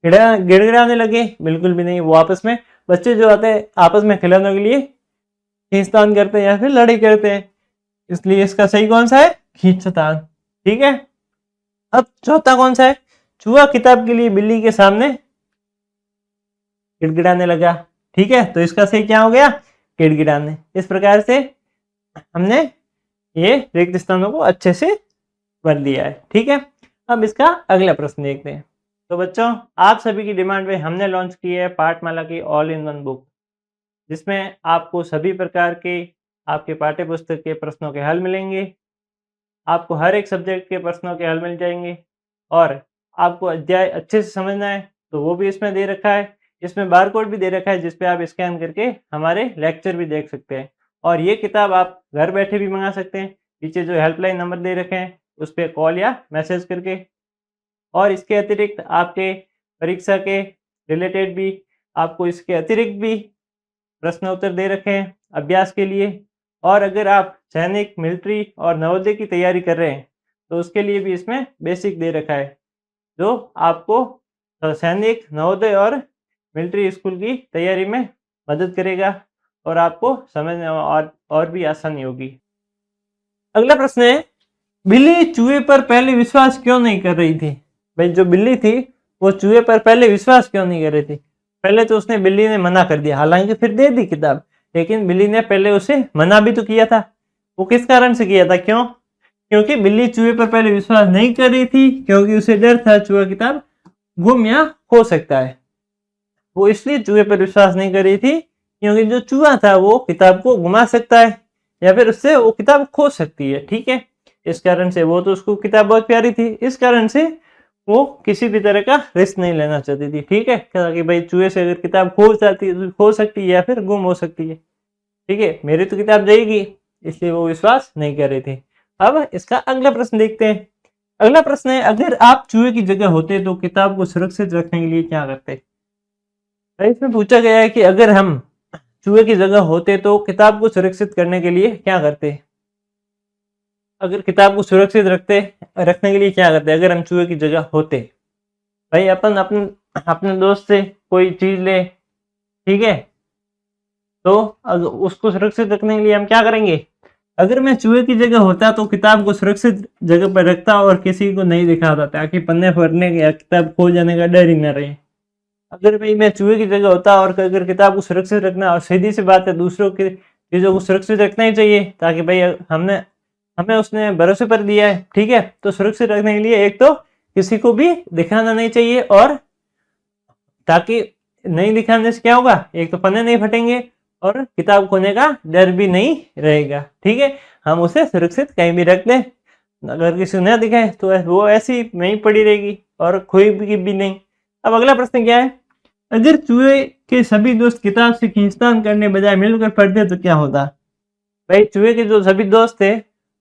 गिड़गिड़ाने लगे। बिल्कुल भी नहीं, वो आपस में, बच्चे जो आते हैं आपस में खिलौनों के लिए खींचतान करते हैं या फिर लड़ाई करते हैं। इसलिए इसका सही कौन सा है, खींचतान। ठीक है, अब चौथा कौन सा है, चूहा किताब के लिए बिल्ली के सामने गिड़गिड़ाने लगा। ठीक है, तो इसका सही क्या हो गया, गिड़गिड़ाने। इस प्रकार से हमने ये रिक्त स्थानों को अच्छे से भर दिया है। ठीक है, अब इसका अगला प्रश्न देखते हैं। तो बच्चों, आप सभी की डिमांड पे हमने लॉन्च की है पाठमाला की ऑल इन वन बुक, जिसमें आपको सभी प्रकार के आपके पाठ्य पुस्तक के प्रश्नों के हल मिलेंगे। आपको हर एक सब्जेक्ट के प्रश्नों के हल मिल जाएंगे और आपको अध्याय अच्छे से समझना है तो वो भी इसमें दे रखा है। इसमें बारकोड भी दे रखा है जिस पे आप स्कैन करके हमारे लेक्चर भी देख सकते हैं। और ये किताब आप घर बैठे भी मंगा सकते हैं, पीछे जो हेल्पलाइन नंबर दे रखे हैं उस पर कॉल या मैसेज करके। और इसके अतिरिक्त आपके परीक्षा के रिलेटेड भी आपको इसके अतिरिक्त भी प्रश्न उत्तर दे रखे हैं अभ्यास के लिए। और अगर आप सैनिक, मिलिट्री और नवोदय की तैयारी कर रहे हैं तो उसके लिए भी इसमें बेसिक दे रखा है, जो आपको सैनिक, नवोदय और मिलिट्री स्कूल की तैयारी में मदद करेगा और आपको समझने में और भी आसानी होगी। अगला प्रश्न है, बिल्ली चूहे पर पहले विश्वास क्यों नहीं कर रही थी? भाई जो बिल्ली थी वो चूहे पर पहले विश्वास क्यों नहीं कर रही थी? पहले तो उसने बिल्ली ने मना कर दिया, हालांकि फिर दे दी किताब, लेकिन बिल्ली ने पहले उसे मना भी तो किया था। वो किस कारण से किया था? क्यों? क्योंकि बिल्ली चूहे पर पहले विश्वास नहीं कर रही थी, क्योंकि उसे डर था चूहा किताब गुम या खो सकता है। वो इसलिए चूहे पर विश्वास नहीं कर रही थी क्योंकि जो चूहा था वो किताब को घुमा सकता है या फिर उससे वो किताब खो सकती है। ठीक है, इस कारण से वो तो उसको किताब बहुत प्यारी थी, इस कारण से वो किसी भी तरह का रिस्क नहीं लेना चाहती थी। ठीक है, कि भाई चूहे से अगर किताब खो जाती है तो खो सकती है या फिर गुम हो सकती है। ठीक है, मेरी तो किताब जाएगी, इसलिए वो विश्वास नहीं कर रही थी। अब इसका अगला प्रश्न देखते हैं। अगला प्रश्न है, अगर आप चूहे की जगह होते तो किताब को सुरक्षित रखने के लिए क्या करते? इसमें पूछा गया है कि अगर हम चूहे की जगह होते तो किताब को सुरक्षित करने के लिए क्या करते? अगर किताब को सुरक्षित रखने के लिए क्या करते अगर हम चूहे की जगह होते? भाई अपन अपने अपने दोस्त से कोई चीज ले, ठीक है, तो अगर उसको सुरक्षित रखने के लिए हम क्या करेंगे? अगर मैं चूहे की जगह होता तो किताब को सुरक्षित जगह पर रखता और किसी को नहीं दिखाता ताकि पन्ने फटने या किताब खो जाने का डर ही न रहे। अगर भाई मैं चूहे की जगह होता और अगर किताब को सुरक्षित रखना, और सीधी सी बात है दूसरों की चीजों को सुरक्षित रखना ही चाहिए, ताकि भाई हमें उसने भरोसे पर दिया है, ठीक है, तो सुरक्षित रखने के लिए एक तो किसी को भी दिखाना नहीं चाहिए, और ताकि नहीं दिखाने से क्या होगा, एक तो पन्ने नहीं फटेंगे और किताब खोने का डर भी नहीं रहेगा। ठीक है, हम उसे सुरक्षित कहीं भी रख दें, अगर किसी को न दिखाए तो वो ऐसी वहीं पड़ी रहेगी और खोई भी नहीं। अब अगला प्रश्न क्या है, अगर चूहे के सभी दोस्त किताब से खींचतान करने बजाय मिलकर पढ़ते तो क्या होता? भाई चूहे के जो सभी दोस्त थे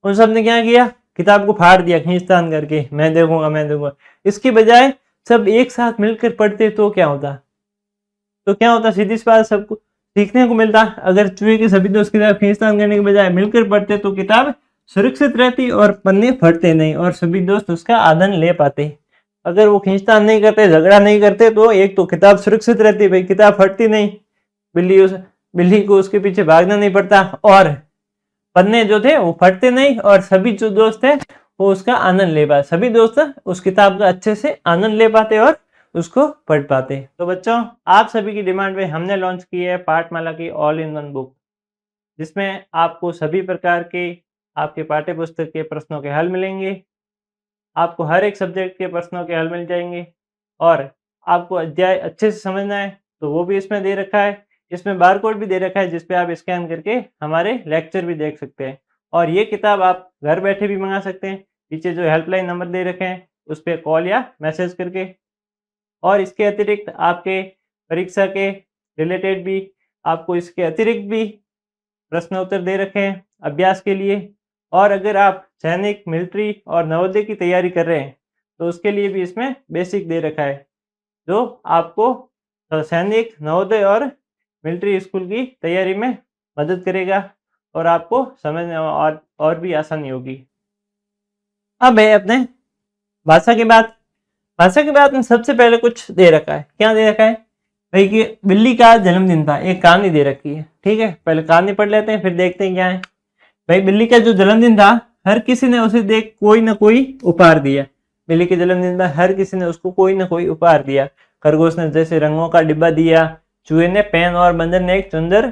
उन सब ने क्या किया? किताब को फाड़ दिया खींचतान करके, मैं देखूंगा। इसके बजाय सब एक साथ मिलकर पढ़ते तो क्या होता? सीधी सी बात, सबको सीखने को मिलता। अगर चूहे के सभी दोस्त किताब खींचतान करने के बजाय मिलकर पढ़ते तो किताब सुरक्षित रहती और पन्ने फटते नहीं और सभी दोस्त उसका आनंद ले पाते। अगर वो खींचतान नहीं करते, झगड़ा नहीं करते, तो एक तो किताब सुरक्षित रहती, भाई किताब फटती नहीं, बिल्ली को उसके पीछे भागना नहीं पड़ता, और पन्ने जो थे वो फटते नहीं, और सभी जो दोस्त थे वो उसका आनंद ले पाते, सभी दोस्त उस किताब का अच्छे से आनंद ले पाते और उसको पढ़ पाते। तो बच्चों, आप सभी की डिमांड पे हमने लॉन्च की है पाठमाला की ऑल इन वन बुक, जिसमें आपको सभी प्रकार के आपके पाठ्य पुस्तक के प्रश्नों के हल मिलेंगे, आपको हर एक सब्जेक्ट के प्रश्नों के हल मिल जाएंगे, और आपको अध्याय अच्छे से समझना है तो वो भी इसमें दे रखा है। इसमें बारकोड भी दे रखा है जिस पे आप स्कैन करके हमारे लेक्चर भी देख सकते हैं। और ये किताब आप घर बैठे भी मंगा सकते हैं, पीछे जो हेल्पलाइन नंबर दे रखे हैं उस पर कॉल या मैसेज करके। और इसके अतिरिक्त आपके परीक्षा के रिलेटेड भी आपको इसके अतिरिक्त भी प्रश्न उत्तर दे रखे हैं अभ्यास के लिए। और अगर आप सैनिक, मिलिट्री और नवोदय की तैयारी कर रहे हैं तो उसके लिए भी इसमें बेसिक दे रखा है, जो आपको सैनिक, नवोदय और मिलिट्री स्कूल की तैयारी में मदद करेगा और आपको समझने में और भी आसानी होगी। अब है अपने भाषा की बात में सबसे पहले कुछ दे रखा है। क्या दे रखा है भाई? कि बिल्ली का जन्मदिन था, एक कहानी दे रखी है। ठीक है, पहले कहानी पढ़ लेते हैं फिर देखते हैं क्या है। भाई बिल्ली का जो जन्मदिन था, हर किसी ने उसे देख कोई ना कोई उपहार दिया। बिल्ली के जन्मदिन था, हर किसी ने उसको कोई ना कोई उपहार दिया। खरगोश ने जैसे रंगों का डिब्बा दिया, चूहे ने पेन और बंदर ने एक सुंदर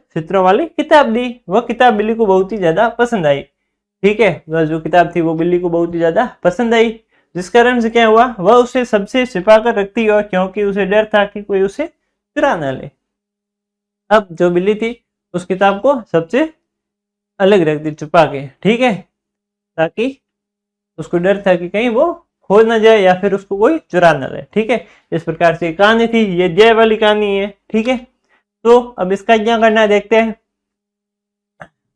चित्रों वाली किताब दी। वह किताब बिल्ली को बहुत ही ज्यादा पसंद आई। ठीक है, वह जो किताब थी वो बिल्ली को बहुत ही ज्यादा पसंद आई, जिस कारण से क्या हुआ, वह उसे सबसे छिपा कर रखती, और क्योंकि उसे डर था कि कोई उसे चुरा न ले। अब जो बिल्ली थी उस किताब को सबसे अलग रख दी छुपा के, ठीक है, ताकि उसको डर था कि कहीं वो खो ना जाए या फिर उसको कोई चुरा ना जाए। ठीक है, इस प्रकार से कहानी थी, ये जय वाली कहानी है। ठीक है, तो अब इसका क्या करना है देखते हैं।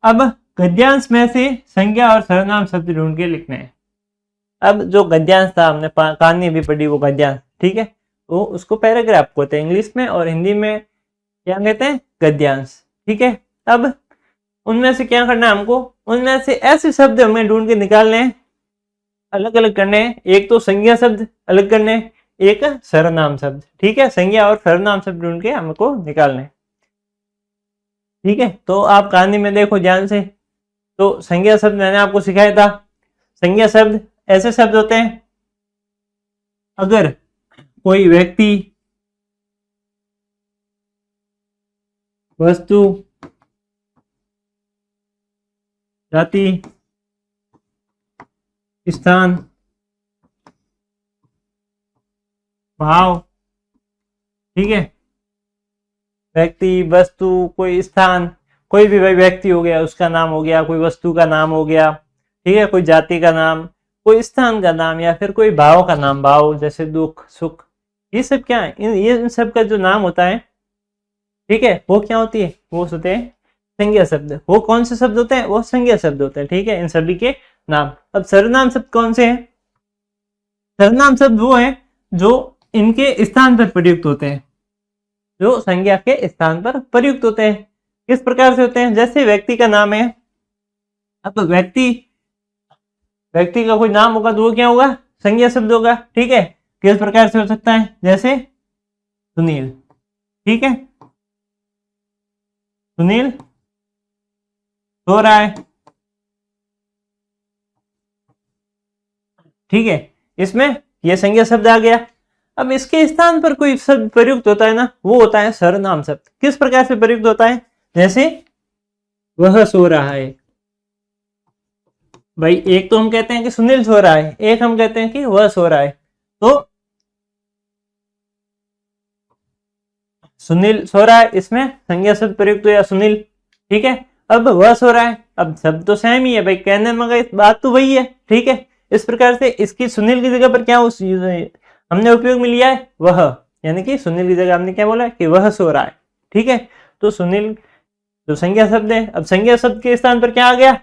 अब गद्यांश में से संज्ञा और सर्वनाम शब्द ढूंढ के लिखने हैं। अब जो गद्यांश था, हमने कहानी भी पढ़ी, वो गद्यांश, ठीक है, वो उसको पैराग्राफ कहते हैं इंग्लिश में, और हिंदी में क्या कहते हैं, गद्यांश। ठीक है, अब उनमें से क्या करना है हमको, उनमें से ऐसे शब्द हमें ढूंढ के निकालने हैं, अलग अलग करने हैं। एक तो संज्ञा शब्द अलग करने हैं, एक सर्वनाम शब्द। ठीक है, संज्ञा और सर्वनाम शब्द ढूंढ के हमको निकालने हैं। ठीक है, तो आप कहानी में देखो ध्यान से। तो संज्ञा शब्द मैंने आपको सिखाया था। संज्ञा शब्द ऐसे शब्द होते हैं, अगर कोई व्यक्ति, वस्तु, जाति, स्थान, भाव, ठीक है, व्यक्ति, वस्तु, कोई स्थान, कोई भी व्यक्ति हो गया उसका नाम हो गया, कोई वस्तु का नाम हो गया, ठीक है, कोई जाति का नाम, कोई स्थान का नाम, या फिर कोई भाव का नाम, भाव जैसे दुख, सुख, ये सब क्या है, इन सब का जो नाम होता है, ठीक है, वो क्या होती है, वो होते हैं संज्ञा शब्द। वो कौन से शब्द होते हैं, वो संज्ञा शब्द होते हैं। ठीक है, इन सभी के नाम। अब सर्वनाम शब्द कौन से हैं? सर्वनाम शब्द वो है जो इनके स्थान पर प्रयुक्त होते हैं, जो संज्ञा के स्थान पर प्रयुक्त होते हैं। किस प्रकार से होते हैं, जैसे व्यक्ति का नाम है, अब व्यक्ति का कोई नाम होगा तो वो क्या होगा, संज्ञा शब्द होगा। ठीक है, किस प्रकार से हो सकता है, जैसे सुनील, ठीक है, सुनील सो रहा है, ठीक है, इसमें यह संज्ञा शब्द आ गया। अब इसके स्थान पर कोई शब्द प्रयुक्त होता है ना, वो होता है सर्वनाम शब्द। किस प्रकार से प्रयुक्त होता है, जैसे वह सो रहा है, भाई एक तो हम कहते हैं कि सुनील सो रहा है, एक हम कहते हैं कि वह सो रहा है। तो सुनील सो रहा है, इसमें संज्ञा शब्द प्रयुक्त हुआ सुनील। ठीक है, अब वह सो रहा है, अब शब्द तो सेम ही है भाई, कहने में बात तो वही है। ठीक है, इस प्रकार से इसकी सुनील की जगह पर क्या हमने उपयोग में लिया है, वह, यानी कि सुनील की जगह हमने क्या बोला कि वह सो रहा है। ठीक है, तो सुनील जो संज्ञा शब्द है, अब संज्ञा शब्द के स्थान पर क्या आ गया,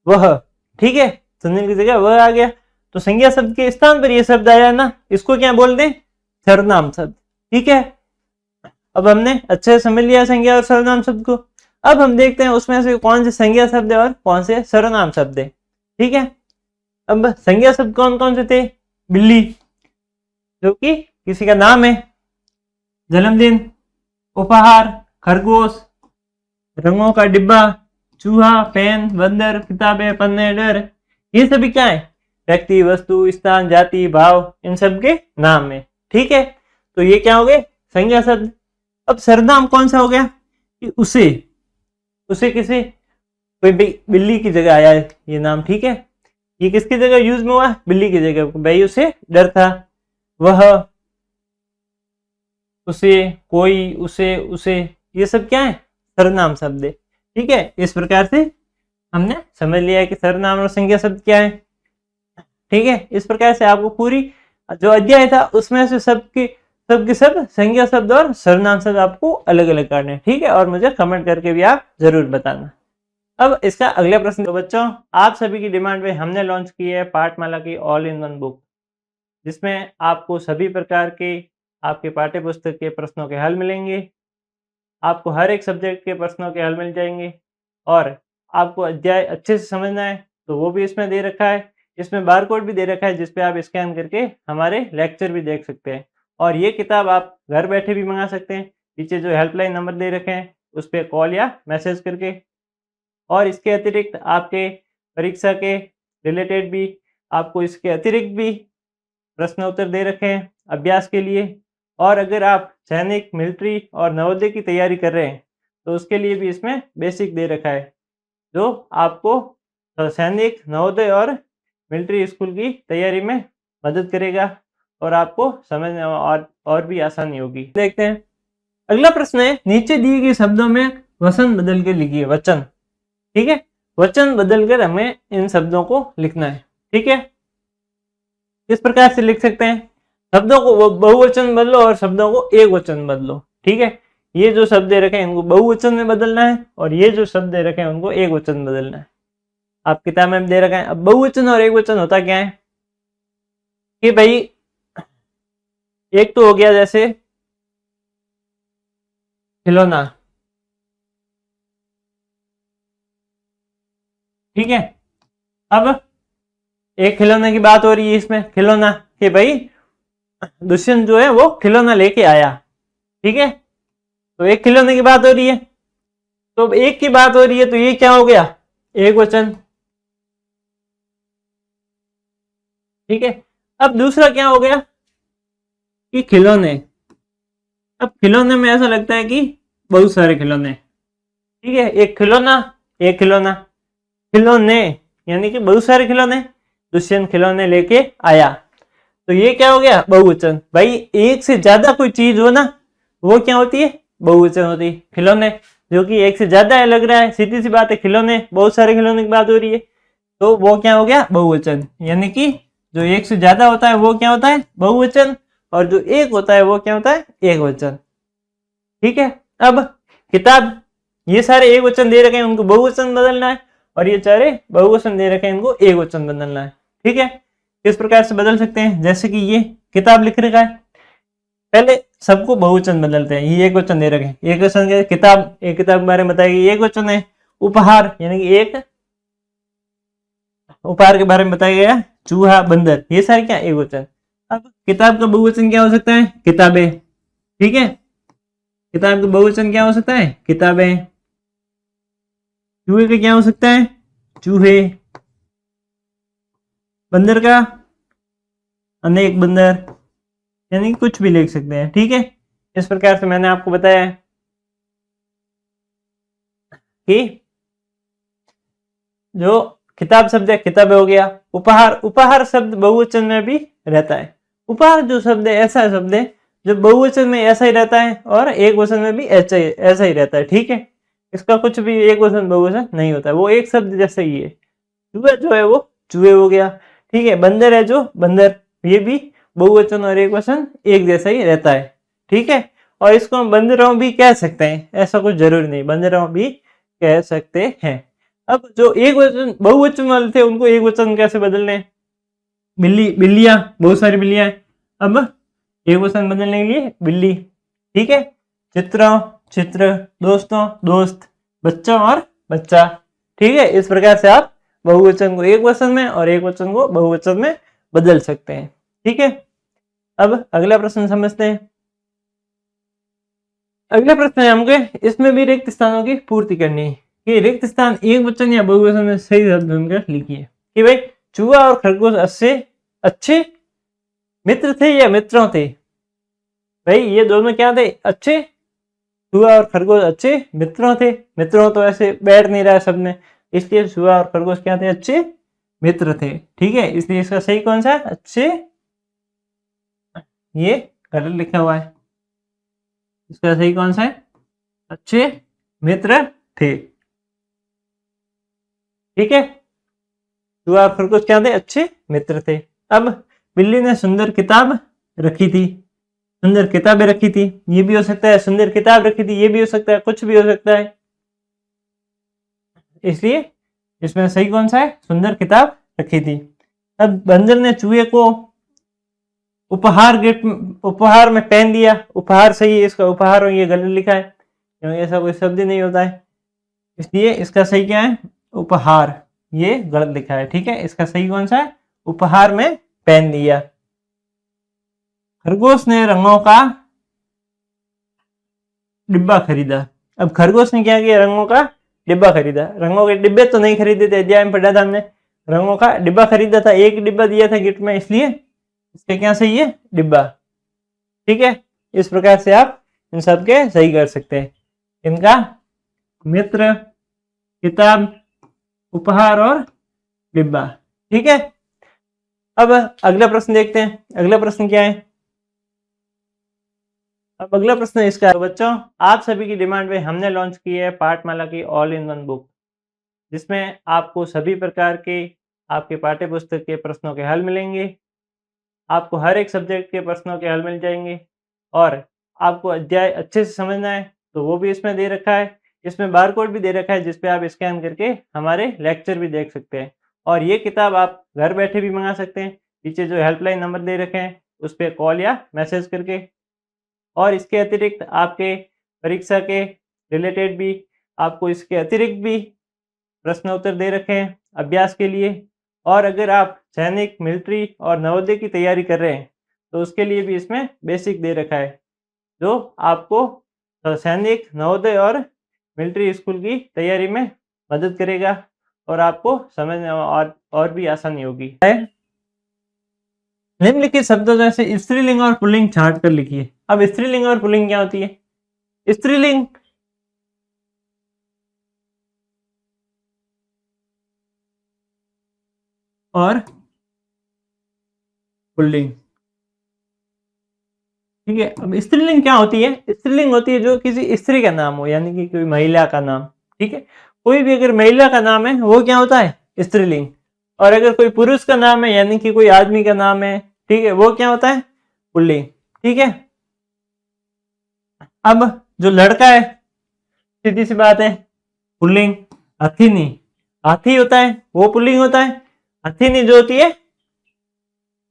वह। ठीक है, सुनील की जगह वह आ गया, तो संज्ञा शब्द के स्थान पर यह शब्द आया ना, इसको क्या बोलते हैं, सर्वनाम शब्द। ठीक है, अब हमने अच्छे से समझ लिया संज्ञा और सर्वनाम शब्द को। अब हम देखते हैं उसमें से कौन से संज्ञा शब्द है और कौन से सर्वनाम शब्द है। ठीक है, अब संज्ञा शब्द कौन कौन से थे, बिल्ली जो कि किसी का नाम है, जन्मदिन, उपहार, खरगोश, रंगों का डिब्बा, चूहा, पेन, बंदर, किताबें, पन्ने, डर, ये सभी क्या है, व्यक्ति, वस्तु, स्थान, जाति, भाव, इन सब के नाम है। ठीक है, तो ये क्या हो गए, संज्ञा शब्द। अब सर्वनाम कौन सा हो गया, कि उसे किसी कोई बिल्ली की जगह आया है ये नाम। ठीक है, ये किसकी जगह यूज में हुआ, बिल्ली की जगह, भाई उसे डर था, वह, उसे, कोई, उसे, ये सब क्या है, सर्वनाम शब्द है। ठीक है, इस प्रकार से हमने समझ लिया है कि सर्वनाम और संज्ञा शब्द क्या है। ठीक है, इस प्रकार से आपको पूरी जो अध्याय था उसमें से सबके सब संज्ञा शब्द और सर्वनाम शब्द आपको अलग अलग करने हैं। ठीक है, और मुझे कमेंट करके भी आप जरूर बताना। अब इसका अगला प्रश्न, तो बच्चों आप सभी की डिमांड पे हमने लॉन्च की है पाठमाला की ऑल इन वन बुक, जिसमें आपको सभी प्रकार के आपके पाठ्य पुस्तक के प्रश्नों के हल मिलेंगे, आपको हर एक सब्जेक्ट के प्रश्नों के हल मिल जाएंगे, और आपको अध्याय अच्छे से समझना है तो वो भी इसमें दे रखा है। इसमें बारकोड भी दे रखा है जिसपे आप स्कैन करके हमारे लेक्चर भी देख सकते हैं, और ये किताब आप घर बैठे भी मंगा सकते हैं। पीछे जो हेल्पलाइन नंबर दे रखे हैं उस पर कॉल या मैसेज करके। और इसके अतिरिक्त आपके परीक्षा के रिलेटेड भी आपको इसके अतिरिक्त भी प्रश्न उत्तर दे रखे हैं अभ्यास के लिए। और अगर आप सैनिक, मिलिट्री और नवोदय की तैयारी कर रहे हैं तो उसके लिए भी इसमें बेसिक दे रखा है, जो आपको सैनिक, नवोदय और मिलिट्री स्कूल की तैयारी में मदद करेगा और आपको समझने में और भी आसानी होगी। देखते हैं अगला प्रश्न है, नीचे दिए गए शब्दों में वचन बदल के लिखिए। वचन, ठीक है, वचन बदल कर हमें इन शब्दों को लिखना है। ठीक है, किस प्रकार से लिख सकते हैं, शब्दों को बहुवचन बदलो और शब्दों को एक वचन बदलो। ठीक है, ये जो शब्द दे रखे हैं इनको बहुवचन में बदलना है और ये जो शब्द दे रखे हैं उनको एक वचन में बदलना है। आप किताब में दे रखा है। अब बहुवचन और एक वचन होता क्या है कि भाई एक तो हो गया जैसे खिलौना, ठीक है। अब एक खिलौने की बात हो रही है इसमें, खिलौना कि भाई दुष्यंत जो है वो खिलौना लेके आया, ठीक है। तो एक खिलौने की बात हो रही है, तो अब एक की बात हो रही है तो ये क्या हो गया, एक वचन, ठीक है। अब दूसरा क्या हो गया कि खिलौने, अब खिलौने में ऐसा लगता है कि बहुत सारे खिलौने, ठीक है। एक खिलौना, एक खिलौना, खिलौने यानी कि बहुत सारे खिलौने, दुष्यंत खिलौने लेके आया, तो ये क्या हो गया, बहुवचन। भाई एक से ज्यादा कोई चीज हो ना वो क्या होती है, बहुवचन होती है। खिलौने जो कि एक से ज्यादा है लग रहा है, सीधी सी बात है, खिलौने बहुत सारे खिलौने की बात हो रही है, तो वो क्या हो गया, बहुवचन। यानी कि जो एक से ज्यादा होता है वो क्या होता है, बहुवचन, और जो एक होता है वो क्या होता है, एक वचन, ठीक है। अब किताब, ये सारे एक वचन दे रखे हैं उनको बहुवचन बदलना है, और ये सारे बहुवचन दे रखे हैं इनको एक वचन बदलना है, ठीक है। किस प्रकार से बदल सकते हैं, जैसे कि ये किताब लिख रखा है, पहले सबको बहुवचन बदलते हैं। ये एक वचन दे रखे हैं, एक वचन के किताब, एक किताब के बारे में बताएगी, एक वचन है। उपहार यानी कि एक उपहार के बारे में बताया गया, चूहा, बंदर, ये सारे क्या, एक वचन। अब किताब का बहुवचन क्या हो सकता है, किताबें, ठीक है। किताब का बहुवचन क्या हो सकता है, किताबें। चूहे का क्या हो सकता है, चूहे। बंदर का अनेक बंदर, यानी कुछ भी लिख सकते हैं, ठीक है। इस प्रकार से मैंने आपको बताया कि जो किताब शब्द है किताबें हो गया। उपहार, उपहार शब्द बहुवचन में भी रहता है। उपहार जो शब्द है ऐसा शब्द है जो बहुवचन में ऐसा ही रहता है और एक वचन में भी ऐसा ही रहता है, ठीक है। इसका कुछ भी एक वचन बहुवचन नहीं होता है, वो एक शब्द जैसा ही है। चूहा जो है वो चूहे हो गया, ठीक है। बंदर है जो बंदर, ये भी बहुवचन और एक वचन एक जैसा ही रहता है, ठीक है। और इसको हम बंदरों भी कह सकते हैं, ऐसा कुछ जरूरी नहीं, बंदरों भी कह सकते हैं। अब जो एक वचन बहुवचन वाले थे उनको एक वचन कैसे बदलने, बिल्ली, बिल्लियां, बहुत सारी बिल्लियां हैं। अब एक वचन बदलने के लिए बिल्ली, ठीक है। चित्र, चित्र, दोस्तों, दोस्त, बच्चा और बच्चा, ठीक है। इस प्रकार से आप बहुवचन को एक वचन में और एक वचन को बहुवचन में बदल सकते हैं, ठीक है। अब अगला प्रश्न समझते हैं। अगला प्रश्न है हमको, इसमें भी रिक्त स्थानों की पूर्ति करनी है कि रिक्त स्थान एक वचन या बहुवचन में सही शब्द ढूंढकर लिखिए। कि भाई चूहा और खरगोश अच्छे अच्छे मित्र थे या मित्रों थे, भाई ये दोनों क्या थे, अच्छे। चूहा और खरगोश अच्छे मित्रों थे, मित्रों तो ऐसे बैठ नहीं रहा है शब्द में, इसलिए चूहा और खरगोश क्या थे, अच्छे मित्र थे, ठीक है। इसलिए इसका सही कौन सा है, अच्छे, ये गलत लिखा हुआ है, इसका सही कौन सा है, अच्छे मित्र थे, ठीक है। चूहा और खरगोश क्या थे, अच्छे मित्र थे। अब बिल्ली ने सुंदर किताब रखी थी, सुंदर किताबें रखी थी, ये भी हो सकता है, सुंदर किताब रखी थी, ये भी हो सकता है, कुछ भी हो सकता है। इसलिए इसमें सही कौन सा है, सुंदर किताब रखी थी। अब बंदर ने चूहे को उपहार गिफ्ट, उपहार में पहन दिया, उपहार सही है, इसका उपहार ये गलत लिखा है क्योंकि ऐसा कोई शब्द ही नहीं होता है, इसलिए इसका सही क्या है, उपहार, ये गलत लिखा है, ठीक है। इसका सही कौन सा है, उपहार में पहन दिया। खरगोश ने रंगों का डिब्बा खरीदा, अब खरगोश ने क्या किया, रंगों का डिब्बा खरीदा। रंगों के डिब्बे तो नहीं खरीदे थे, अध्याय में पढ़ा था हमने, रंगों का डिब्बा खरीदा था, एक डिब्बा दिया था गिफ्ट में, इसलिए इसके क्या सही है, डिब्बा, ठीक है। इस प्रकार से आप इन सब के सही कर सकते हैं, इनका मित्र, किताब, उपहार और डिब्बा, ठीक है। अब अगला प्रश्न देखते हैं, अगला प्रश्न क्या है। अब अगला प्रश्न इसका, तो बच्चों आप सभी की डिमांड पे हमने लॉन्च की है पाठमाला की ऑल इन वन बुक, जिसमें आपको सभी प्रकार के आपके पाठ्य पुस्तक के प्रश्नों के हल मिलेंगे। आपको हर एक सब्जेक्ट के प्रश्नों के हल मिल जाएंगे। और आपको अध्याय अच्छे से समझना है तो वो भी इसमें दे रखा है। इसमें बारकोड भी दे रखा है जिस पे आप स्कैन करके हमारे लेक्चर भी देख सकते हैं। और ये किताब आप घर बैठे भी मंगा सकते हैं, पीछे जो हेल्पलाइन नंबर दे रखे हैं उस पर कॉल या मैसेज करके। और इसके अतिरिक्त आपके परीक्षा के रिलेटेड भी आपको इसके अतिरिक्त भी प्रश्न उत्तर दे रखे हैं अभ्यास के लिए। और अगर आप सैनिक, मिलिट्री और नवोदय की तैयारी कर रहे हैं तो उसके लिए भी इसमें बेसिक दे रखा है जो आपको सैनिक, नवोदय और मिलिट्री स्कूल की तैयारी में मदद करेगा और आपको समझने और भी आसानी होगी। निम्नलिखित शब्दों में से स्त्रीलिंग और पुल्लिंग छांट कर लिखिए। अब स्त्रीलिंग और पुल्लिंग क्या होती है? स्त्रीलिंग और पुल्लिंग, ठीक है। अब स्त्रीलिंग क्या होती है? स्त्रीलिंग होती है जो किसी स्त्री का नाम हो, यानी कि कोई महिला का नाम, ठीक है। कोई भी अगर महिला का नाम है वो क्या होता है? स्त्रीलिंग। और अगर कोई पुरुष का नाम है यानी कि कोई आदमी का नाम है, ठीक है, वो क्या होता है? पुल्लिंग, ठीक है। अब जो लड़का है, सीधी सी बात है, पुल्लिंग। हथिनी, हाथी होता है वो पुल्लिंग होता है। हथिनी जो होती है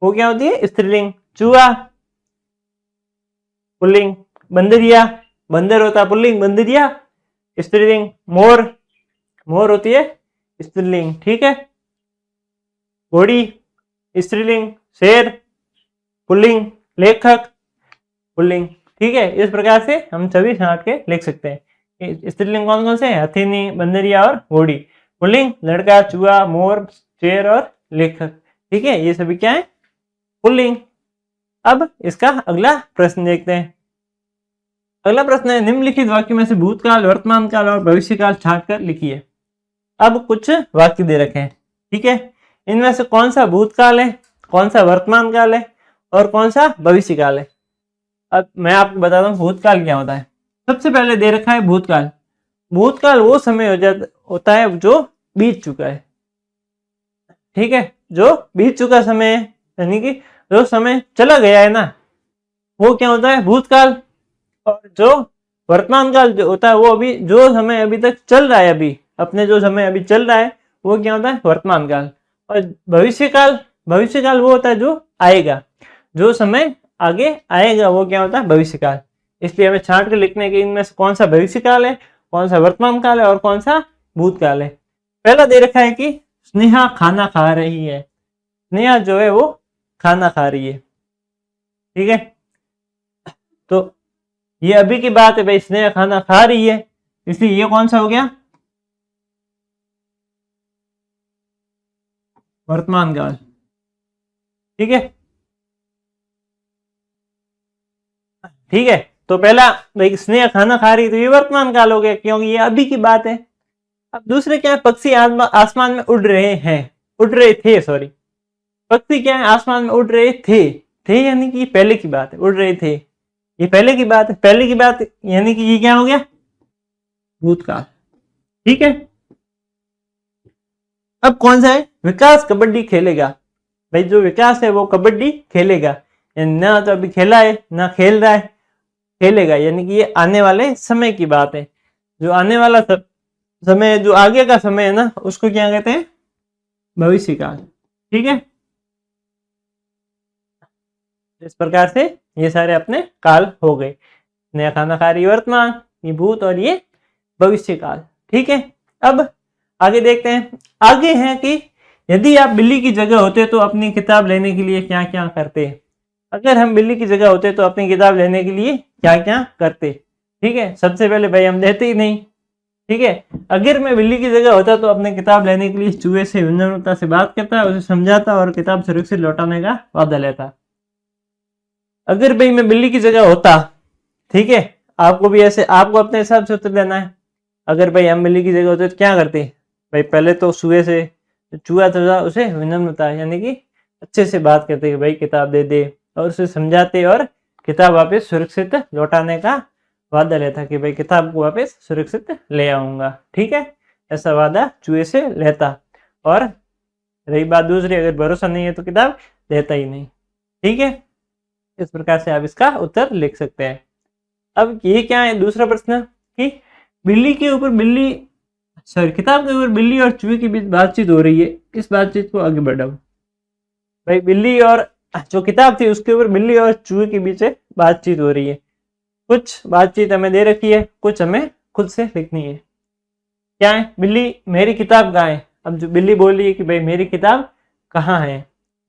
वो क्या होती है? स्त्रीलिंग। चूहा पुल्लिंग। बंदरिया, बंदर होता है पुल्लिंग, बंदरिया स्त्रीलिंग। मोर, मोर होती है स्त्रीलिंग, ठीक है। घोड़ी स्त्रीलिंग। शेर पुल्लिंग। लेखक पुल्लिंग, ठीक है। इस प्रकार से हम सभी छांट के लिख सकते हैं। स्त्रीलिंग कौन कौन से? हथिनी, बंदरिया और घोड़ी। पुल्लिंग लड़का, चूहा, मोर, शेर और लेखक, ठीक है। ये सभी क्या है? पुल्लिंग। अब इसका अगला प्रश्न देखते हैं। अगला प्रश्न है, निम्नलिखित वाक्य में से भूतकाल, वर्तमान काल और भविष्यकाल छांट कर लिखिए। अब कुछ वाक्य दे रखे हैं, ठीक है। इनमें से कौन सा भूतकाल है, कौन सा वर्तमान काल है और कौन सा भविष्यकाल है? अब मैं आपको बताता हूँ भूतकाल क्या होता है। सबसे पहले दे रखा है भूतकाल। भूतकाल वो समय होता है जो बीत चुका है, ठीक है। जो बीत चुका समय है, यानी कि जो समय चला गया है ना, वो क्या होता है? भूतकाल। और जो वर्तमान काल जो होता है वो अभी जो समय अभी तक चल रहा है, अभी अपने जो समय अभी चल रहा है वो क्या होता है? वर्तमान काल। और भविष्यकाल, भविष्यकाल वो होता है जो आएगा, जो समय आगे आएगा वो क्या होता है? भविष्यकाल। इसलिए हमें छांट के लिखने के इनमें से कौन सा भविष्यकाल है, कौन सा वर्तमान काल है और कौन सा भूतकाल है। पहला दे रखा है कि स्नेहा खाना खा रही है। स्नेहा जो है वो खाना खा रही है, ठीक है। तो ये अभी की बात है भाई, स्नेहा खाना खा रही है, इसलिए ये कौन सा हो गया? वर्तमान काल, ठीक है। ठीक है, तो पहला भाई स्नेहा खाना खा रही है तो ये वर्तमान काल हो गया क्योंकि ये अभी की बात है। अब दूसरे क्या है? पक्षी आसमान में उड़ रहे हैं, उड़ रहे थे, सॉरी। पक्षी क्या है? आसमान में उड़ रहे थे यानी कि पहले की बात है, उड़ रहे थे, ये पहले की बात है। पहले की बात यानी कि ये क्या हो गया? भूतकाल, ठीक है। अब कौन सा है? विकास कबड्डी खेलेगा। भाई जो विकास है वो कबड्डी खेलेगा, ना तो अभी खेला है ना खेल रहा है, खेलेगा, यानी कि ये आने वाले समय की बात है। जो आने वाला समय, जो आगे का समय है ना, उसको क्या कहते हैं? भविष्य काल, ठीक है। इस प्रकार से ये सारे अपने काल हो गए। नया खाना खा रही वर्तमान, ये भूत और ये भविष्य काल, ठीक है। अब आगे देखते हैं। आगे है कि यदि आप बिल्ली की जगह होते तो अपनी किताब लेने के लिए क्या क्या करते? अगर हम बिल्ली की जगह होते तो अपनी किताब लेने के लिए क्या क्या करते? ठीक है, सबसे पहले भाई हम लेते ही नहीं, ठीक है। अगर मैं बिल्ली की जगह होता तो अपनी किताब लेने के लिए चूहे से विनम्रता से बात करता, उसे समझाता और किताब सुरक्षित लौटाने का वादा लेता। अगर भाई मैं बिल्ली की जगह होता, ठीक है, आपको भी ऐसे, आपको अपने हिसाब से उत्तर देना है। अगर भाई हम बिल्ली की जगह होते तो क्या करते? भाई पहले तो चूहे से, चूहा था उसे विनम्रता यानी कि अच्छे से बात करते कि भाई किताब दे दे, और उसे समझाते और किताब वापस सुरक्षित लौटाने का वादा लेता कि भाई किताब को वापस सुरक्षित ले आऊंगा, ठीक है। ऐसा वादा चूहे से लेता। और रही बात दूसरी, अगर भरोसा नहीं है तो किताब देता ही नहीं। ठीक है, इस प्रकार से आप इसका उत्तर लिख सकते हैं। अब ये क्या है, दूसरा प्रश्न कि बिल्ली के ऊपर बिल्ली सॉरी किताब के ऊपर बिल्ली और चूहे के बीच बातचीत हो रही है, इस बातचीत को आगे बढ़ाओ। भाई बिल्ली और जो किताब थी उसके ऊपर बिल्ली और चूहे के बीच बातचीत हो रही है। कुछ बातचीत हमें दे रखी है, कुछ हमें खुद से लिखनी है। क्या है, बिल्ली मेरी किताब कहाँ है। अब जो बिल्ली बोल रही है कि भाई मेरी किताब कहाँ है,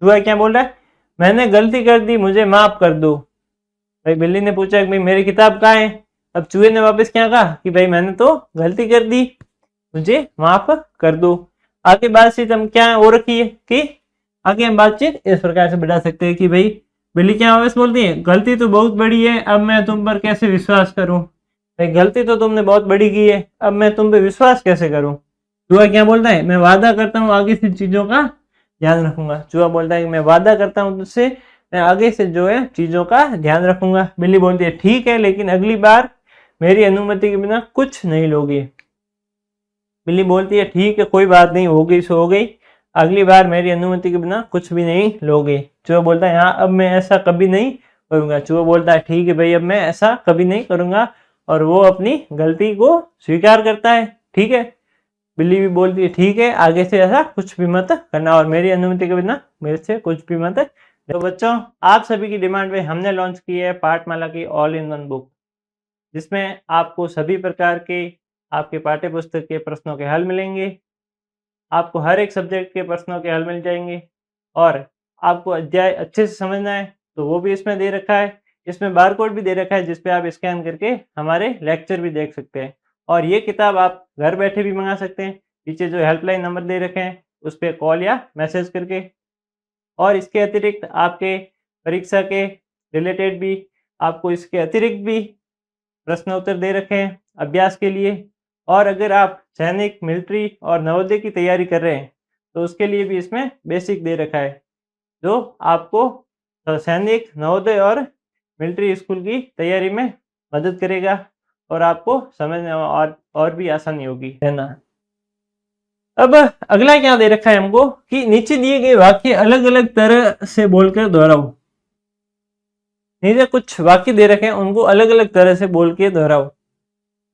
चूहा क्या बोल रहा है, मैंने गलती कर दी, मुझे माफ कर दो। भाई बिल्ली ने पूछा कि भाई मेरी किताब कहाँ है। अब चूहे ने वापस क्या कहा कि भाई मैंने तो गलती कर दी, मुझे माफ कर दो। आगे बातचीत हम क्या हो रखी है कि आगे हम बातचीत इस प्रकार से बढ़ा सकते हैं कि भाई बिल्ली क्या वापस बोलती है, गलती तो बहुत बड़ी है, अब मैं तुम पर कैसे विश्वास करूं। भाई गलती तो तुमने बहुत बड़ी की है, अब मैं तुम पे विश्वास कैसे करूं। चूहा क्या बोलता है, मैं वादा करता हूँ आगे से चीजों का ध्यान रखूंगा। चूहा बोलता है कि मैं वादा करता हूँ तुझसे, मैं आगे से जो है चीजों का ध्यान रखूंगा। बिल्ली बोलती है ठीक है, लेकिन अगली बार मेरी अनुमति के बिना कुछ नहीं लोगे। बिल्ली बोलती है ठीक है, कोई बात नहीं, हो गई सो हो गई, अगली बार मेरी अनुमति के बिना कुछ भी नहीं लोगे। चूहा बोलता है हाँ, अब मैं ऐसा कभी नहीं करूंगा। चूहा बोलता है ठीक है भाई, अब मैं ऐसा कभी नहीं करूंगा, और वो अपनी गलती को स्वीकार करता है। ठीक है, बिल्ली भी बोलती है ठीक है, आगे से ऐसा कुछ भी मत करना, और मेरी अनुमति के बिना मेरे से कुछ भी मत। तो बच्चों, आप सभी की डिमांड पे हमने लॉन्च की है पाठमाला की ऑल इन वन बुक, जिसमें आपको सभी प्रकार के आपके पाठ्य पुस्तक के प्रश्नों के हल मिलेंगे। आपको हर एक सब्जेक्ट के प्रश्नों के हल मिल जाएंगे, और आपको अध्याय अच्छे से समझना है तो वो भी इसमें दे रखा है। इसमें बारकोड भी दे रखा है, जिसपे आप स्कैन करके हमारे लेक्चर भी देख सकते हैं। और ये किताब आप घर बैठे भी मंगा सकते हैं, पीछे जो हेल्पलाइन नंबर दे रखे हैं उस पर कॉल या मैसेज करके। और इसके अतिरिक्त आपके परीक्षा के रिलेटेड भी आपको इसके अतिरिक्त भी प्रश्न उत्तर दे रखे हैं अभ्यास के लिए। और अगर आप सैनिक, मिलिट्री और नवोदय की तैयारी कर रहे हैं तो उसके लिए भी इसमें बेसिक दे रखा है, जो आपको सैनिक, नवोदय और मिलिट्री स्कूल की तैयारी में मदद करेगा, और आपको समझने में और भी आसानी होगी, है ना। अब अगला क्या दे रखा है हमको कि नीचे दिए गए वाक्य अलग अलग तरह से बोलकर दोहराओ। नीचे कुछ वाक्य दे रखे हैं, उनको अलग अलग तरह से बोल के दोहराओ।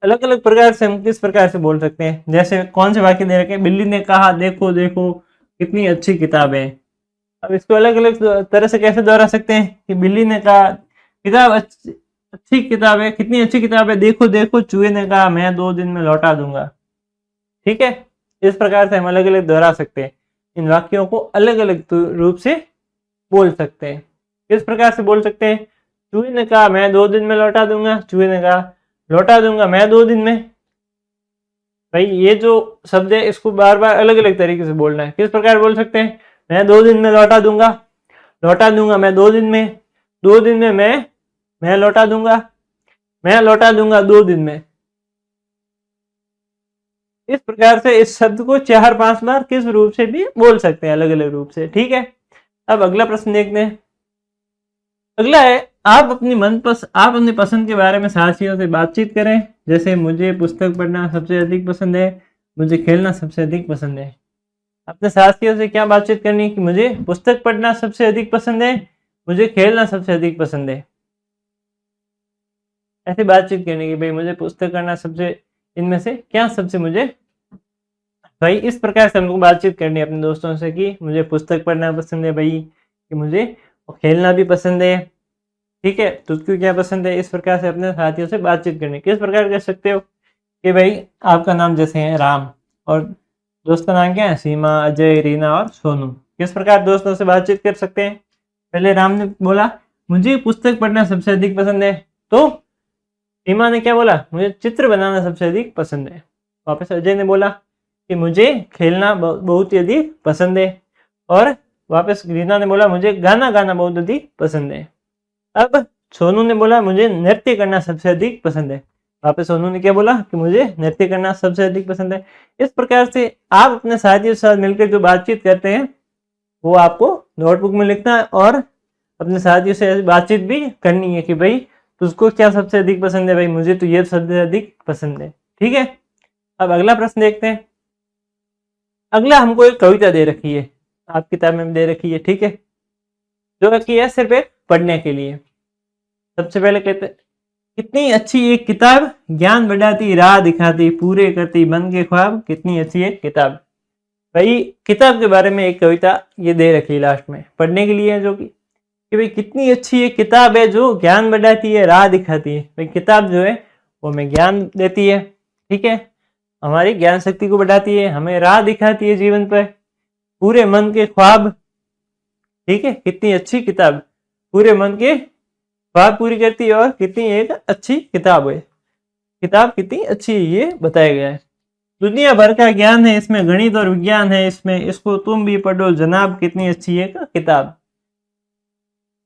अलग अलग प्रकार से हम किस प्रकार से बोल सकते हैं, जैसे कौन से वाक्य दे रखे हैं, बिल्ली ने कहा देखो देखो कितनी अच्छी किताब है। अब इसको अलग अलग तरह से कैसे दोहरा सकते हैं कि बिल्ली ने कहा किताब अच्छी किताब है, कितनी अच्छी किताब है, देखो देखो चूहे ने कहा मैं 2 दिन में लौटा दूंगा। ठीक है, इस प्रकार से हम अलग अलग दोहरा सकते हैं, इन वाक्यों को अलग अलग रूप से बोल सकते हैं। किस प्रकार से बोल सकते हैं, चूहे ने कहा मैं 2 दिन में लौटा दूंगा, चूहे ने कहा लौटा दूंगा मैं 2 दिन में। भाई ये जो शब्द है इसको बार बार अलग अलग तरीके से बोलना है। किस प्रकार बोल सकते हैं, मैं 2 दिन में लौटा दूंगा मैं 2 दिन में, 2 दिन में मैं लौटा दूंगा 2 दिन में। इस प्रकार से इस शब्द को 4-5 बार किस रूप से भी बोल सकते हैं, अलग अलग रूप से। ठीक है, अब अगला प्रश्न देखते हैं। अगला है आप अपनी पसंद के बारे में साथियों से बातचीत करें, जैसे मुझे पुस्तक पढ़ना सबसे अधिक पसंद है, मुझे खेलना सबसे अधिक पसंद है। अपने साथियों से क्या बातचीत करनी कि मुझे पुस्तक पढ़ना सबसे अधिक पसंद है, मुझे खेलना सबसे अधिक पसंद है। ऐसे बातचीत करने की भाई मुझे पुस्तक करना सबसे, इनमें से क्या सबसे मुझे, भाई इस प्रकार से हमको बातचीत करनी है अपने दोस्तों से कि मुझे पुस्तक पढ़ना पसंद है भाई, कि मुझे खेलना भी पसंद है। ठीक है, तुझको क्या पसंद है, इस प्रकार से अपने साथियों से बातचीत करनी। किस प्रकार कर सकते हो कि भाई आपका नाम जैसे है राम, और दोस्त का नाम क्या है, सीमा, अजय, रीना और सोनू। किस प्रकार दोस्तों से बातचीत कर सकते हैं, पहले राम ने बोला मुझे पुस्तक पढ़ना सबसे अधिक पसंद है, तो सीमा ने क्या बोला, मुझे चित्र बनाना सबसे अधिक पसंद है। वापस अजय ने बोला कि मुझे खेलना बहुत ही अधिक पसंद है, और वापस रीना ने बोला मुझे गाना गाना बहुत अधिक पसंद है। अब सोनू ने बोला मुझे नृत्य करना सबसे अधिक पसंद है। वापस सोनू ने क्या बोला कि मुझे नृत्य करना सबसे अधिक पसंद है। इस प्रकार से आप अपने साथियों के साथ मिलकर जो बातचीत करते हैं वो आपको नोटबुक में लिखना है, और अपने साथियों से बातचीत भी करनी है कि भाई तुझको क्या सबसे अधिक पसंद है, भाई मुझे तो ये सबसे अधिक पसंद है। ठीक है, अब अगला प्रश्न देखते हैं। अगला हमको एक कविता दे रखी है, आप किताब में दे रखी है। ठीक है, जो कि है सिर्फ एक पढ़ने के लिए। सबसे पहले कहते हैं, कितनी अच्छी एक किताब, ज्ञान बढ़ाती, राह दिखाती, पूरे करती मन के ख्वाब, कितनी अच्छी एक किताब। भाई किताब के बारे में एक कविता ये दे रखी लास्ट में पढ़ने के लिए, जो कि भाई कितनी अच्छी एक किताब है जो ज्ञान बढ़ाती है, राह दिखाती है। भाई किताब जो है वो हमें ज्ञान देती है, ठीक है, हमारी ज्ञान शक्ति को बढ़ाती है, हमें राह दिखाती है जीवन पर, पूरे मन के ख्वाब, ठीक है, कितनी अच्छी किताब, पूरे मन के ख्वाब पूरी करती है और कितनी एक अच्छी किताब है। किताब कितनी अच्छी है ये बताया गया है। दुनिया भर का ज्ञान है इसमें, गणित और विज्ञान है इसमें, इसको तुम भी पढ़ो जनाब, कितनी अच्छी एक किताब।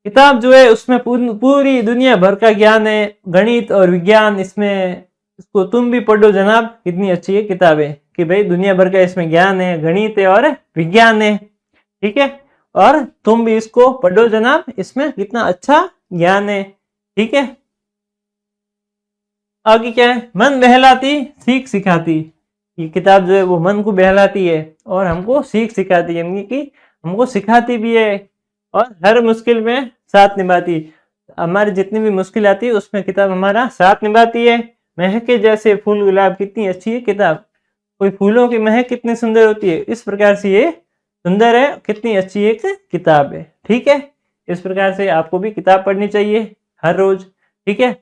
किताब जो है उसमें पूरी दुनिया भर का ज्ञान है, गणित और विज्ञान इसमें, इसको तुम भी पढ़ो जनाब, कितनी अच्छी है किताब है। कि भाई दुनिया भर का इसमें ज्ञान है, गणित है और विज्ञान है, ठीक है, और तुम भी इसको पढ़ो जनाब, इसमें कितना अच्छा ज्ञान है, ठीक है। आगे क्या है, मन बहलाती सीख सिखाती। ये किताब जो है वो मन को बहलाती है और हमको सीख सिखाती है, यानी कि हमको सिखाती भी है और हर मुश्किल में साथ निभाती। हमारी जितनी भी मुश्किल आती है उसमें किताब हमारा साथ निभाती है। महके जैसे फूल गुलाब, कितनी अच्छी है किताब। कोई फूलों की महक कितनी सुंदर होती है, इस प्रकार से ये सुंदर है, कितनी अच्छी एक किताब है, ठीक है। इस प्रकार से आपको भी किताब पढ़नी चाहिए हर रोज, ठीक है।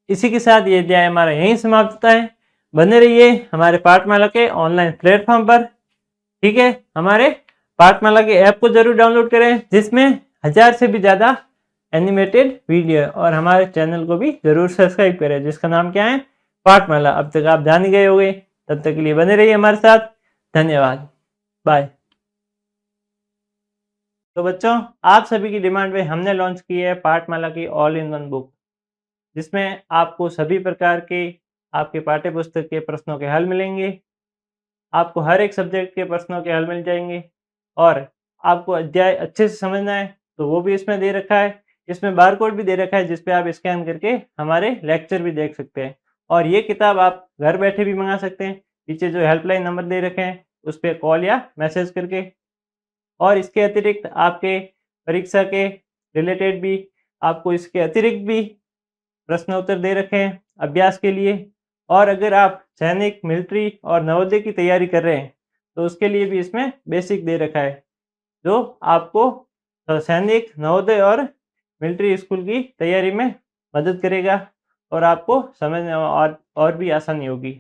इसी के साथ ये अध्याय हमारा यहीं समाप्त होता है। बने रहिए हमारे पाठमाला के ऑनलाइन प्लेटफॉर्म पर, ठीक है। हमारे पाठमाला के ऐप को जरूर डाउनलोड करें जिसमें 1000 से भी ज़्यादा एनिमेटेड वीडियो है, और हमारे चैनल को भी जरूर सब्सक्राइब करें जिसका नाम क्या है, पाठमाला। अब तक आप जान ही गए होंगे, तब तक के लिए बने रहिए हमारे साथ। धन्यवाद, बाय। तो बच्चों, आप सभी की डिमांड पे हमने लॉन्च की है पाठमाला की ऑल इन वन बुक, जिसमें आपको सभी प्रकार के आपके पाठ्य पुस्तक के प्रश्नों के हल मिलेंगे। आपको हर एक सब्जेक्ट के प्रश्नों के हल मिल जाएंगे, और आपको अध्याय अच्छे से समझना है तो वो भी इसमें दे रखा है। इसमें बारकोड भी दे रखा है जिस पे आप स्कैन करके हमारे लेक्चर भी देख सकते हैं। और ये किताब आप घर बैठे भी मंगा सकते हैं, नीचे जो हेल्पलाइन नंबर दे रखे हैं उस पर कॉल या मैसेज करके। और इसके अतिरिक्त आपके परीक्षा के रिलेटेड भी आपको इसके अतिरिक्त भी प्रश्न उत्तर दे रखे हैं अभ्यास के लिए। और अगर आप सैनिक, मिलिट्री और नवोदय की तैयारी कर रहे हैं तो उसके लिए भी इसमें बेसिक दे रखा है, जो आपको सैनिक, नवोदय और मिलिट्री स्कूल की तैयारी में मदद करेगा और आपको समझने और भी आसानी होगी।